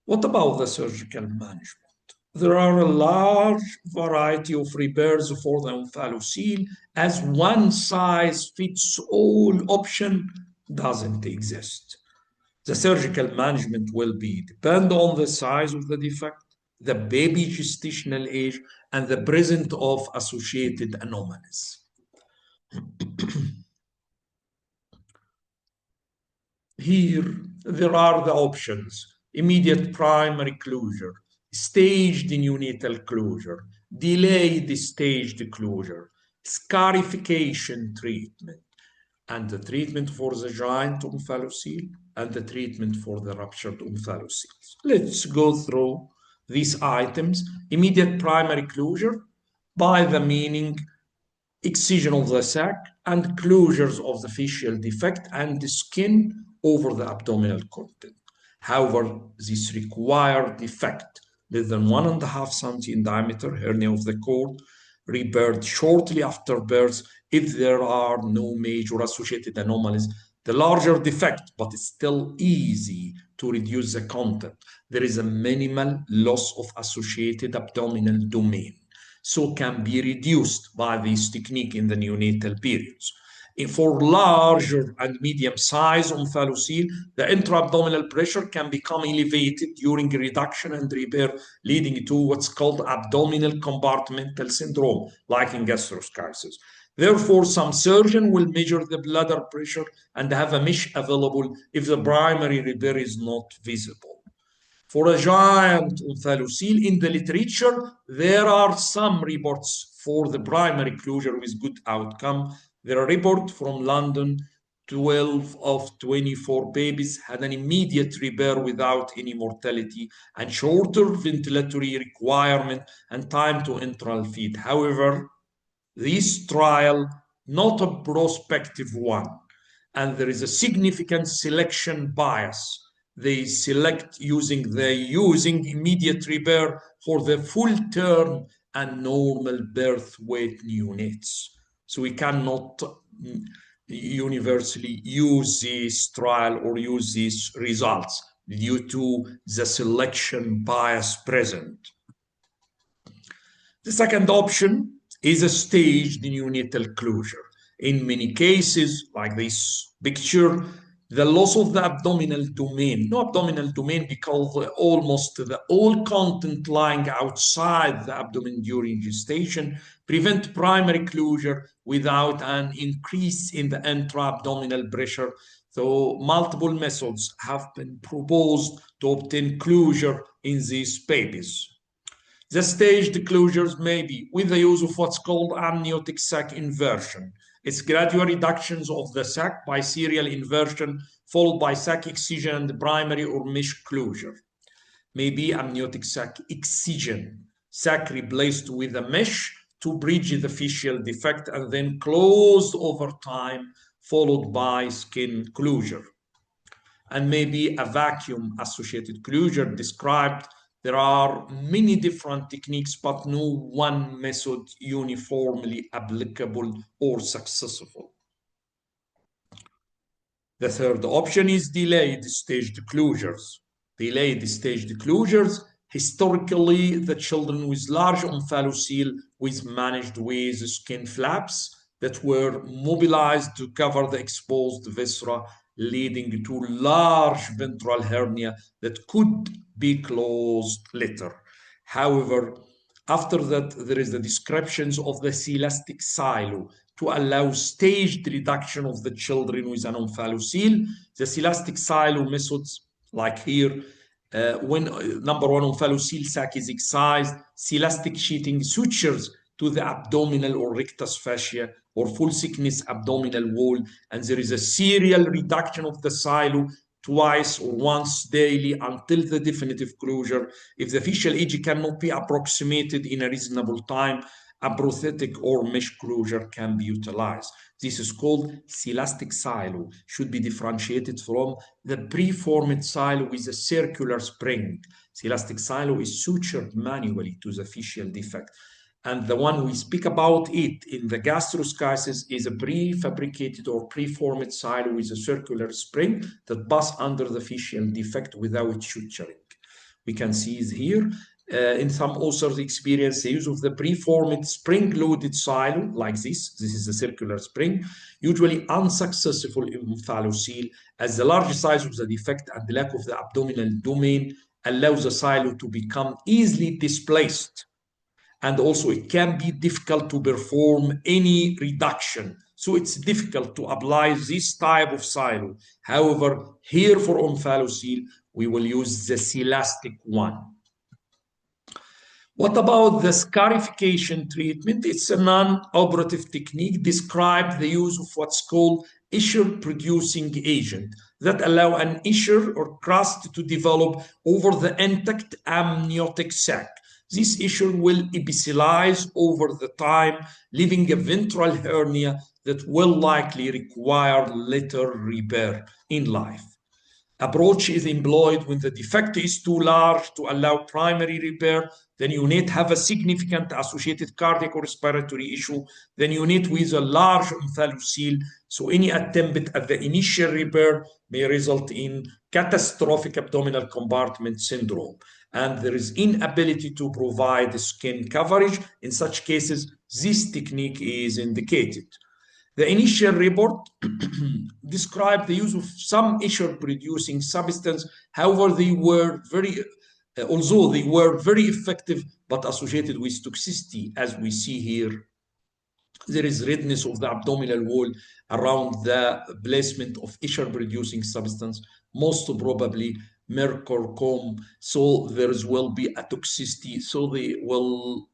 What about the surgical management? There are a large variety of repairs for the omphalocele, as one size fits all option doesn't exist. The surgical management will depend on the size of the defect, the baby gestational age, and the presence of associated anomalies. Here, there are the options: immediate primary closure, staged neonatal closure, delayed staged closure, scarification treatment, and the treatment for the giant omphalocele, and the treatment for the ruptured omphalocele. Let's go through these items. Immediate primary closure, by the meaning excision of the sac and closures of the facial defect and the skin over the abdominal content. However, this required defect less than 1.5 cm in diameter, hernia of the cord, rebirth shortly after birth if there are no major associated anomalies. The larger defect, but it's still easy to reduce the content. There is a minimal loss of associated abdominal domain, so can be reduced by this technique in the neonatal periods. For larger and medium-sized omphalocele, the intra-abdominal pressure can become elevated during reduction and repair, leading to what's called abdominal compartmental syndrome, like in gastroschisis. Therefore, some surgeon will measure the bladder pressure and have a mesh available if the primary repair is not visible. For a giant omphalocele in the literature, there are some reports for the primary closure with good outcome. There are reports from London, 12 of 24 babies had an immediate repair without any mortality and shorter ventilatory requirement and time to enteral feed. However, this trial, not a prospective one, and there is a significant selection bias. They select using immediate repair for the full term and normal birth weight neonates. So we cannot universally use this trial or use these results due to the selection bias present. The second option is a staged neonatal closure. In many cases, like this picture, the loss of the abdominal domain, no abdominal domain because almost the all content lying outside the abdomen during gestation prevent primary closure without an increase in the intra-abdominal pressure. So multiple methods have been proposed to obtain closure in these babies. The staged closures may be with the use of what's called amniotic sac inversion. It's gradual reductions of the sac by serial inversion followed by sac excision and primary or mesh closure. Maybe amniotic sac excision, sac replaced with a mesh to bridge the fascial defect and then closed over time followed by skin closure. And maybe a vacuum associated closure described. There are many different techniques, but no one method uniformly applicable or successful. The third option is delayed staged closures. Delayed staged closures, historically, the children with large omphalocele was managed with skin flaps that were mobilized to cover the exposed viscera, leading to large ventral hernia that could be closed later. However, after that, there is the descriptions of the celastic silo to allow staged reduction of the children with an omphalocele. The celastic silo methods, like here, when number one omphalocele sac is excised, celastic sheeting sutures to the abdominal or rectus fascia or full thickness abdominal wall, and there is a serial reduction of the silo twice or once daily until the definitive closure. If the fascial age cannot be approximated in a reasonable time, a prosthetic or mesh closure can be utilized. This is called celastic silo, should be differentiated from the preformed silo with a circular spring. Celastic silo is sutured manually to the fascial defect. And the one we speak about it in the gastroschisis is a prefabricated or preformed silo with a circular spring that pass under the fascial defect without suturing. We can see it here. In some authors experience the use of the preformed spring-loaded silo like this. This is a circular spring, usually unsuccessful in omphalocele, as the large size of the defect and the lack of the abdominal domain allows the silo to become easily displaced. And also it can be difficult to perform any reduction. So it's difficult to apply this type of silo. However, here for omphalocele, we will use the celastic one. What about the scarification treatment? It's a non-operative technique described the use of what's called issue-producing agent that allow an issue or crust to develop over the intact amniotic sac. This issue will epithelialize over the time, leaving a ventral hernia that will likely require later repair in life. Approach is employed when the defect is too large to allow primary repair. Then you need to have a significant associated cardiac or respiratory issue. Then you need with a large omphalocele. So any attempt at the initial repair may result in catastrophic abdominal compartment syndrome. And there is inability to provide skin coverage. In such cases, this technique is indicated. The initial report described the use of some issue-producing substance. However, although they were very effective, but associated with toxicity, as we see here. There is redness of the abdominal wall around the placement of issue-producing substance, most probably mercurochrome, so there will be a toxicity, so they will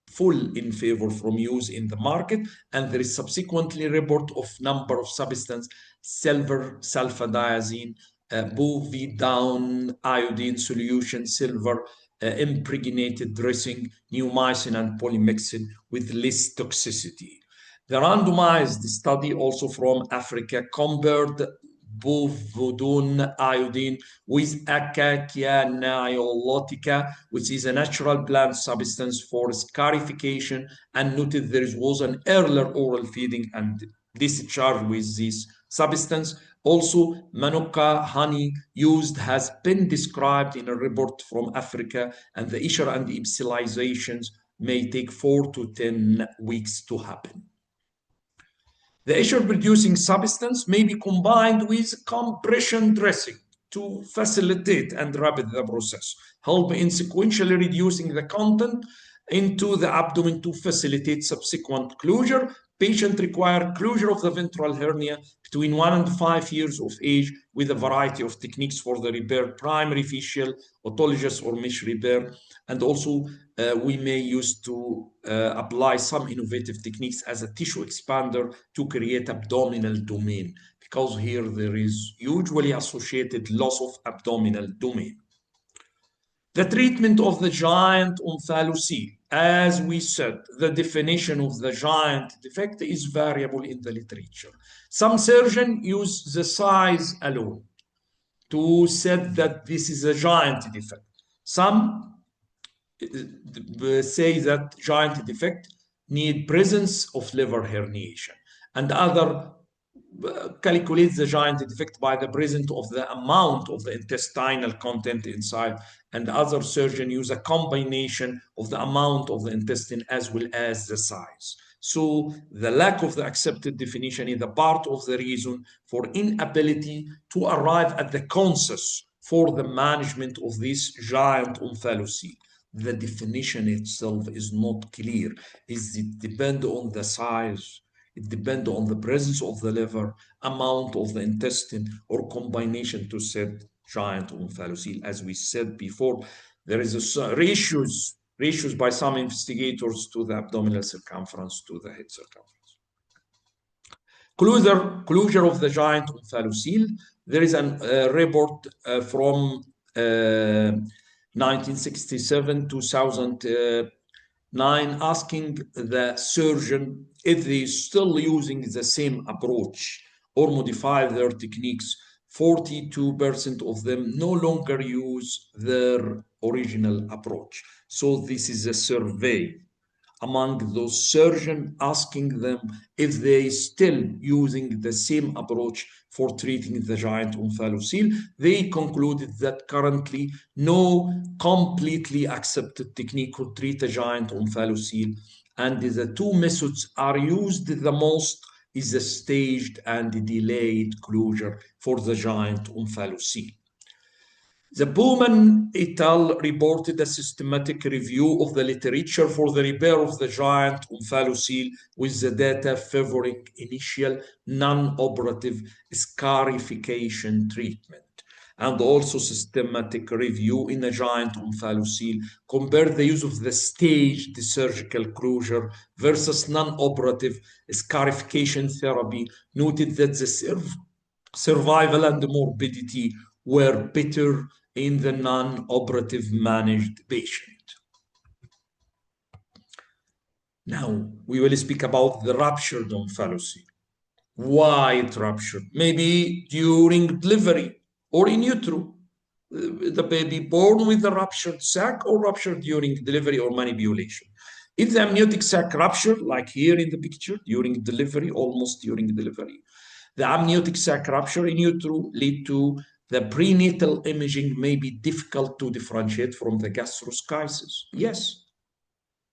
full in favor from use in the market. And there is subsequently report of number of substance, silver sulfadiazine, bovidown iodine solution, silver impregnated dressing, neomycin and polymyxin with less toxicity. The randomized study also from Africa compared bovidone iodine with Acacia nilotica, which is a natural plant substance for scarification, and noted there was an earlier oral feeding and discharge with this substance. Also, Manuka honey used has been described in a report from Africa, and the Isher and epsilalizations may take 4 to 10 weeks to happen. The Isher-producing substance may be combined with compression dressing to facilitate and rapid the process, help in sequentially reducing the content into the abdomen to facilitate subsequent closure. Patient require closure of the ventral hernia between 1 and 5 years of age with a variety of techniques for the repair, primary facial, autologous or mesh repair. And also we may use to apply some innovative techniques as a tissue expander to create abdominal domain, because here there is usually associated loss of abdominal domain. The treatment of the giant omphalocele, as we said, the definition of the giant defect is variable in the literature. Some surgeons use the size alone to say that this is a giant defect. Some say that giant defect need presence of liver herniation, and other calculate the giant defect by the presence of the amount of the intestinal content inside, and other surgeons use a combination of the amount of the intestine as well as the size. So the lack of the accepted definition is a part of the reason for inability to arrive at the consensus for the management of this giant omphalocele. The definition itself is not clear. It depends on the size, it depends on the presence of the liver, amount of the intestine, or combination to set giant omphalocele. As we said before, there is a ratios by some investigators to the abdominal circumference to the head circumference. Closure of the giant omphalocele. There is a report from 1967, 2009, asking the surgeon if they still using the same approach or modify their techniques. 42% of them no longer use their original approach. So this is a survey among those surgeons, asking them if they still using the same approach for treating the giant omphalocele. They concluded that currently no completely accepted technique could treat a giant omphalocele, and the two methods are used the most is the staged and delayed closure for the giant omphalocele. The Bowman et al. Reported a systematic review of the literature for the repair of the giant omphalocele with the data favoring initial non-operative scarification treatment, and also systematic review in a giant omphalocele compared the use of the staged surgical closure versus non-operative scarification therapy, noted that the survival and morbidity were better in the non-operative managed patient. Now, we will speak about the ruptured omphalocele. Why it ruptured? Maybe during delivery or in utero. The baby born with a ruptured sac, or ruptured during delivery or manipulation. If the amniotic sac ruptured, like here in the picture, during delivery, almost during delivery, the amniotic sac rupture in utero lead to the prenatal imaging may be difficult to differentiate from the gastroschisis. Yes,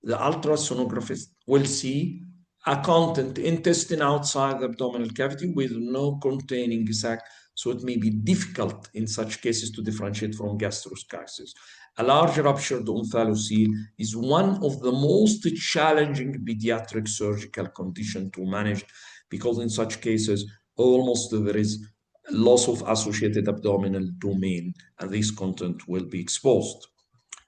the ultrasonographer will see a content intestine outside the abdominal cavity with no containing sac, so it may be difficult in such cases to differentiate from gastroschisis. A large ruptured omphalocele is one of the most challenging pediatric surgical conditions to manage, because in such cases almost there is loss of associated abdominal domain, and this content will be exposed.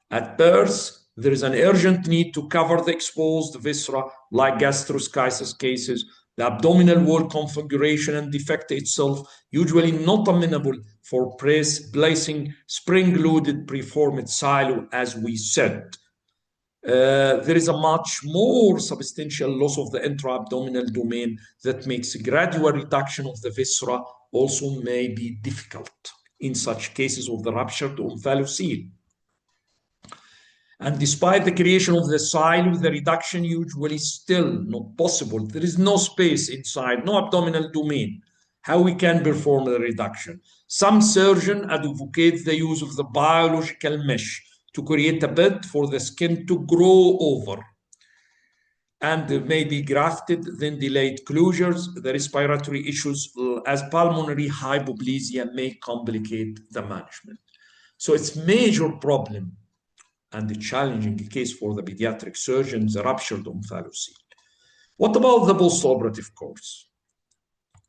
At birth, there is an urgent need to cover the exposed viscera, like gastroschisis cases. The abdominal wall configuration and defect itself usually not amenable for placing spring-loaded preformed silo, as we said. There is a much more substantial loss of the intra-abdominal domain that makes a gradual reduction of the viscera also may be difficult in such cases of the ruptured omphalocele. And despite the creation of the silo, the reduction usually still not possible. There is no space inside, no abdominal domain. How we can perform the reduction? Some surgeon advocate the use of the biological mesh to create a bed for the skin to grow over and may be grafted, then delayed closures. The respiratory issues as pulmonary hypoplasia may complicate the management. So it's major problem and a challenging case for the pediatric surgeons, the ruptured omphalocele. What about the post-operative course?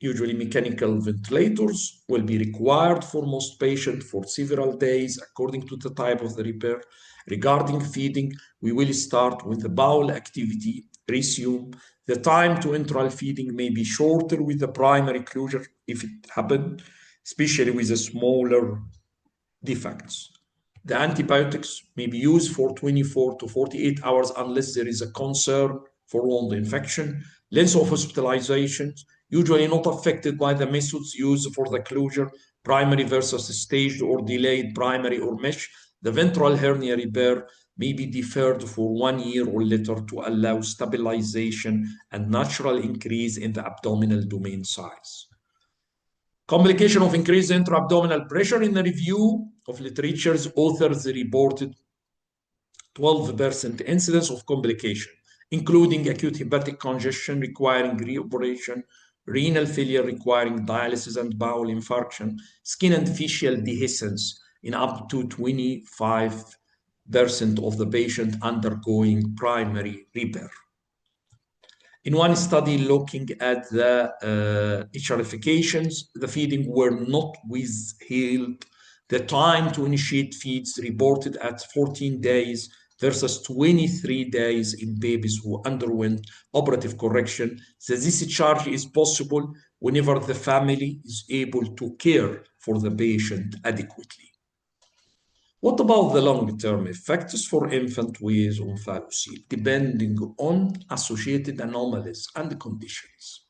Usually mechanical ventilators will be required for most patients for several days according to the type of the repair. Regarding feeding, we will start with the bowel activity, resume. The time to enteral feeding may be shorter with the primary closure if it happened, especially with the smaller defects. The antibiotics may be used for 24 to 48 hours unless there is a concern for wound infection. Length of hospitalizations, usually not affected by the methods used for the closure, primary versus staged or delayed primary or mesh. The ventral hernia repair may be deferred for 1 year or later to allow stabilization and natural increase in the abdominal domain size. Complication of increased intra-abdominal pressure. In the review of literatures, authors reported 12% incidence of complication, including acute hepatic congestion requiring reoperation, renal failure requiring dialysis and bowel infarction, skin and facial dehiscence in up to 25% of the patient undergoing primary repair. In one study looking at the HRFications, the feeding were not withheld. The time to initiate feeds reported at 14 days versus 23 days in babies who underwent operative correction. The discharge is possible whenever the family is able to care for the patient adequately. What about the long-term effects for infant with omphalocele, depending on associated anomalies and conditions?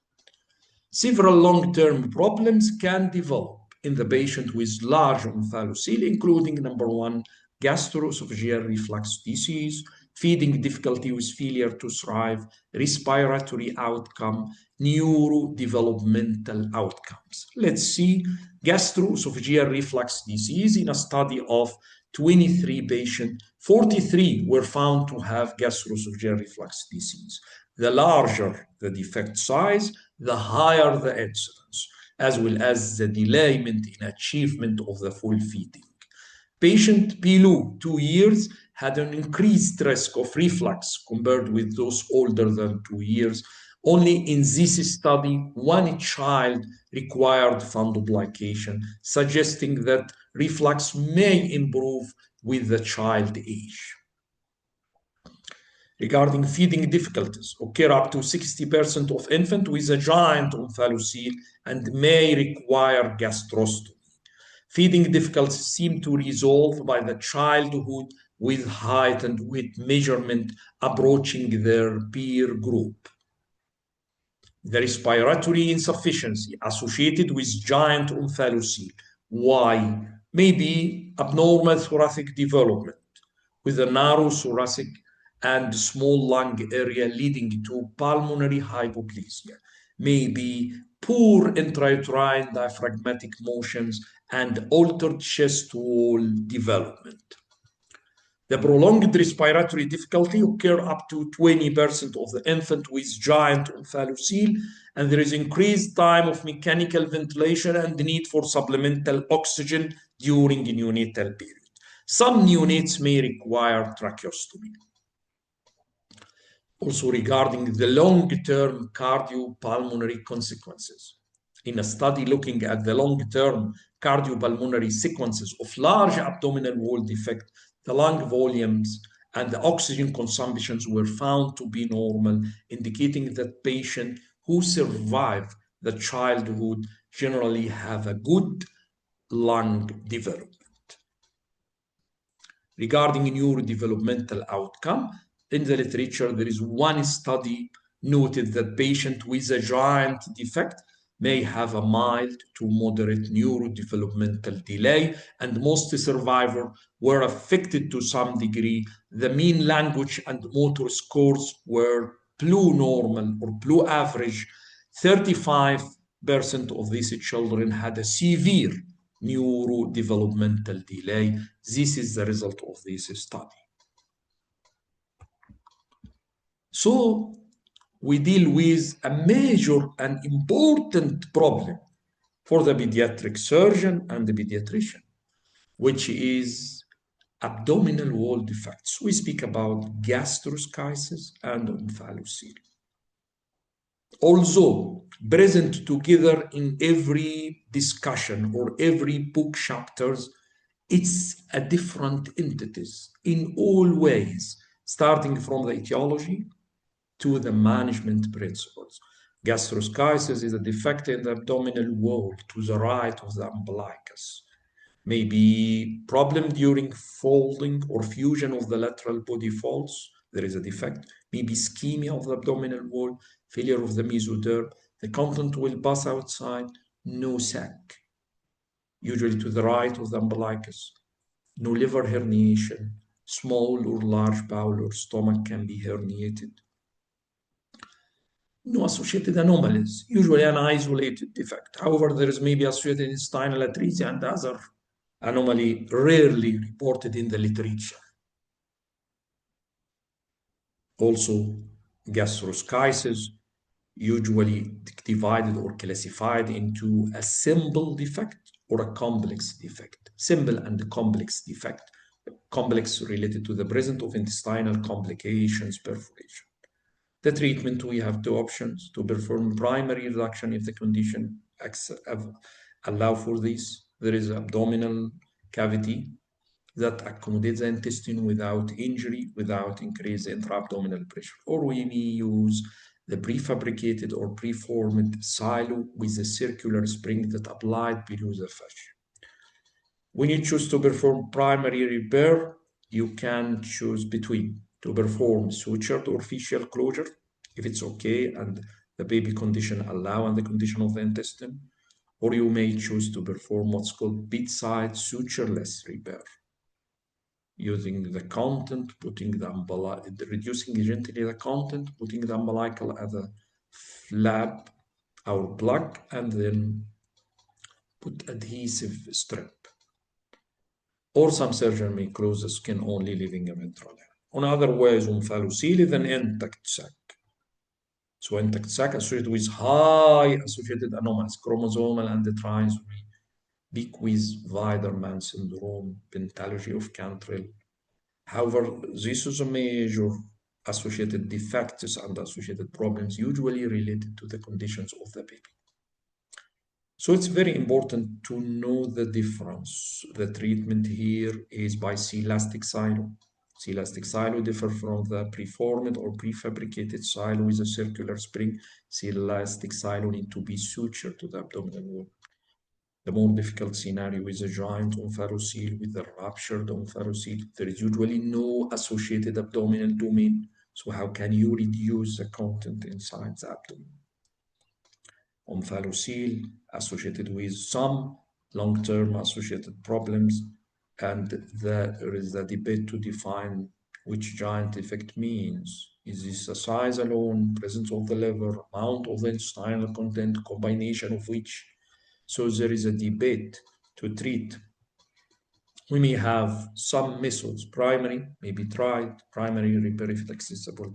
Several long-term problems can develop in the patient with large omphalocele, including number 1, gastroesophageal reflux disease, feeding difficulty with failure to thrive, respiratory outcome, neurodevelopmental outcomes. Let's see gastroesophageal reflux disease. In a study of 23 patients, 43 were found to have gastroesophageal reflux disease. The larger the defect size, the higher the incidence, as well as the delayment in achievement of the full feeding. Patient below 2 years had an increased risk of reflux compared with those older than 2 years. Only in this study, 1 child required fundoplication, suggesting that reflux may improve with the child age. Regarding feeding difficulties, occur up to 60% of infants with a giant omphalocele and may require gastrostomy. Feeding difficulties seem to resolve by the childhood with height and weight measurement approaching their peer group. The respiratory insufficiency associated with giant omphalocele. Why? Maybe abnormal thoracic development with a narrow thoracic and small lung area leading to pulmonary hypoplasia. Maybe poor intrauterine diaphragmatic motions and altered chest wall development. The prolonged respiratory difficulty occur up to 20% of the infant with giant omphalocele, and there is increased time of mechanical ventilation and the need for supplemental oxygen during the neonatal period. Some neonates may require tracheostomy. Also regarding the long-term cardiopulmonary consequences. in a study looking at the long-term cardiopulmonary sequences of large abdominal wall defect, the lung volumes and the oxygen consumptions were found to be normal, indicating that patients who survive the childhood generally have a good lung development. Regarding neurodevelopmental outcome, in the literature, there is one study noted that patients with a giant defect may have a mild to moderate neurodevelopmental delay, and most survivors were affected to some degree. The mean language and motor scores were blue normal or blue average. 35% of these children had a severe neurodevelopmental delay. This is the result of this study. So we deal with a major and important problem for the pediatric surgeon and the pediatrician, which is abdominal wall defects. We speak about gastroschisis and omphalocele. Although present together in every discussion or every book chapters, it's a different entities in all ways, starting from the etiology to the management principles. Gastroschisis is a defect in the abdominal wall to the right of the umbilicus. Maybe problem during folding or fusion of the lateral body folds. There is a defect. Maybe ischemia of the abdominal wall, failure of the mesoderm. The content will pass outside, no sac, usually to the right of the umbilicus. No liver herniation. Small or large bowel or stomach can be herniated. No associated anomalies, usually an isolated defect. However, there is maybe associated intestinal atresia and other anomaly rarely reported in the literature. Also, gastroschisis usually divided or classified into a simple defect or a complex defect. Simple and complex defect. Complex related to the presence of intestinal complications, perforation. The treatment, we have two options: to perform primary reduction if the condition allow for this. There is abdominal cavity that accommodates the intestine without injury, without increased intra-abdominal pressure. Or we may use the prefabricated or preformed silo with a circular spring that applied below the fascia. When you choose to perform primary repair, you can choose between to perform sutured or fascial closure, if it's okay and the baby condition allow and the condition of the intestine, or you may choose to perform what's called bedside sutureless repair, using the content, reducing gently the content, putting the umbilical at the flap or plug, and then put adhesive strip. Or some surgeon may close the skin only, leaving a ventral hair. On other ways, omphalocele is an intact sac. So intact sac associated with high associated anomalies, chromosomal and the trisomy, bequeath Weiderman syndrome, pentalogy of Cantrell. However, this is a major associated defects and associated problems usually related to the conditions of the baby. So it's very important to know the difference. The treatment here is by C-elastic silo. C-elastic silo differs from the preformed or prefabricated silo with a circular spring. C-elastic silo need to be sutured to the abdominal wall. The more difficult scenario is a giant omphalocele with a ruptured omphalocele. There is usually no associated abdominal domain. So how can you reduce the content inside the abdomen? Omphalocele associated with some long-term associated problems, and there is a debate to define which giant defect means. Is this a size alone, presence of the liver, amount of the intestinal content, combination of which? So there is a debate to treat. We may have some methods, primary, maybe tried, primary repair if accessible,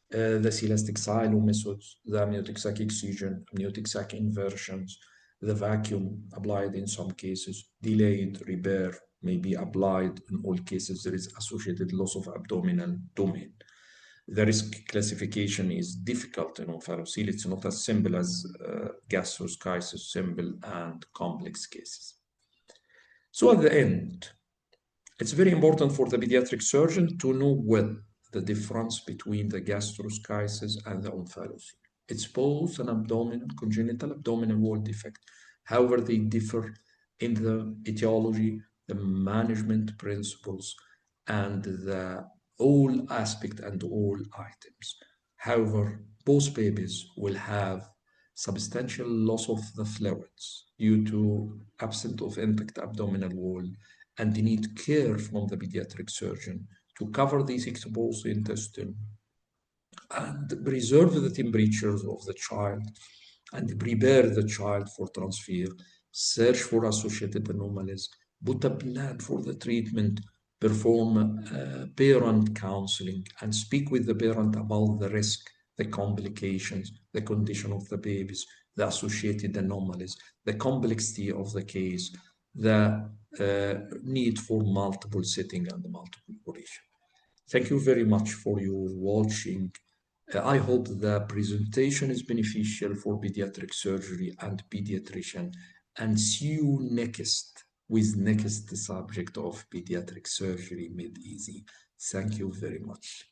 the C-elastic silo methods, the amniotic sac excision, amniotic sac inversions, the vacuum applied in some cases, delayed repair may be applied in all cases. There is associated loss of abdominal domain. The risk classification is difficult in omphalocele. It's not as simple as gastroschisis, simple and complex cases. So at the end, it's very important for the pediatric surgeon to know well the difference between the gastroschisis and the omphalocele. It's both an congenital abdominal wall defect. However, they differ in the etiology, the management principles, and the all aspect and all items. However, both babies will have substantial loss of the fluids due to absence of intact abdominal wall, and they need care from the pediatric surgeon to cover this exposed intestine and preserve the temperatures of the child and prepare the child for transfer, search for associated anomalies, put a plan for the treatment, perform parent counseling, and speak with the parent about the risk, the complications, the condition of the babies, the associated anomalies, the complexity of the case, the need for multiple setting and multiple operation. Thank you very much for your watching. I hope the presentation is beneficial for pediatric surgery and pediatrician, and see you next with next subject of pediatric surgery made easy. Thank you very much.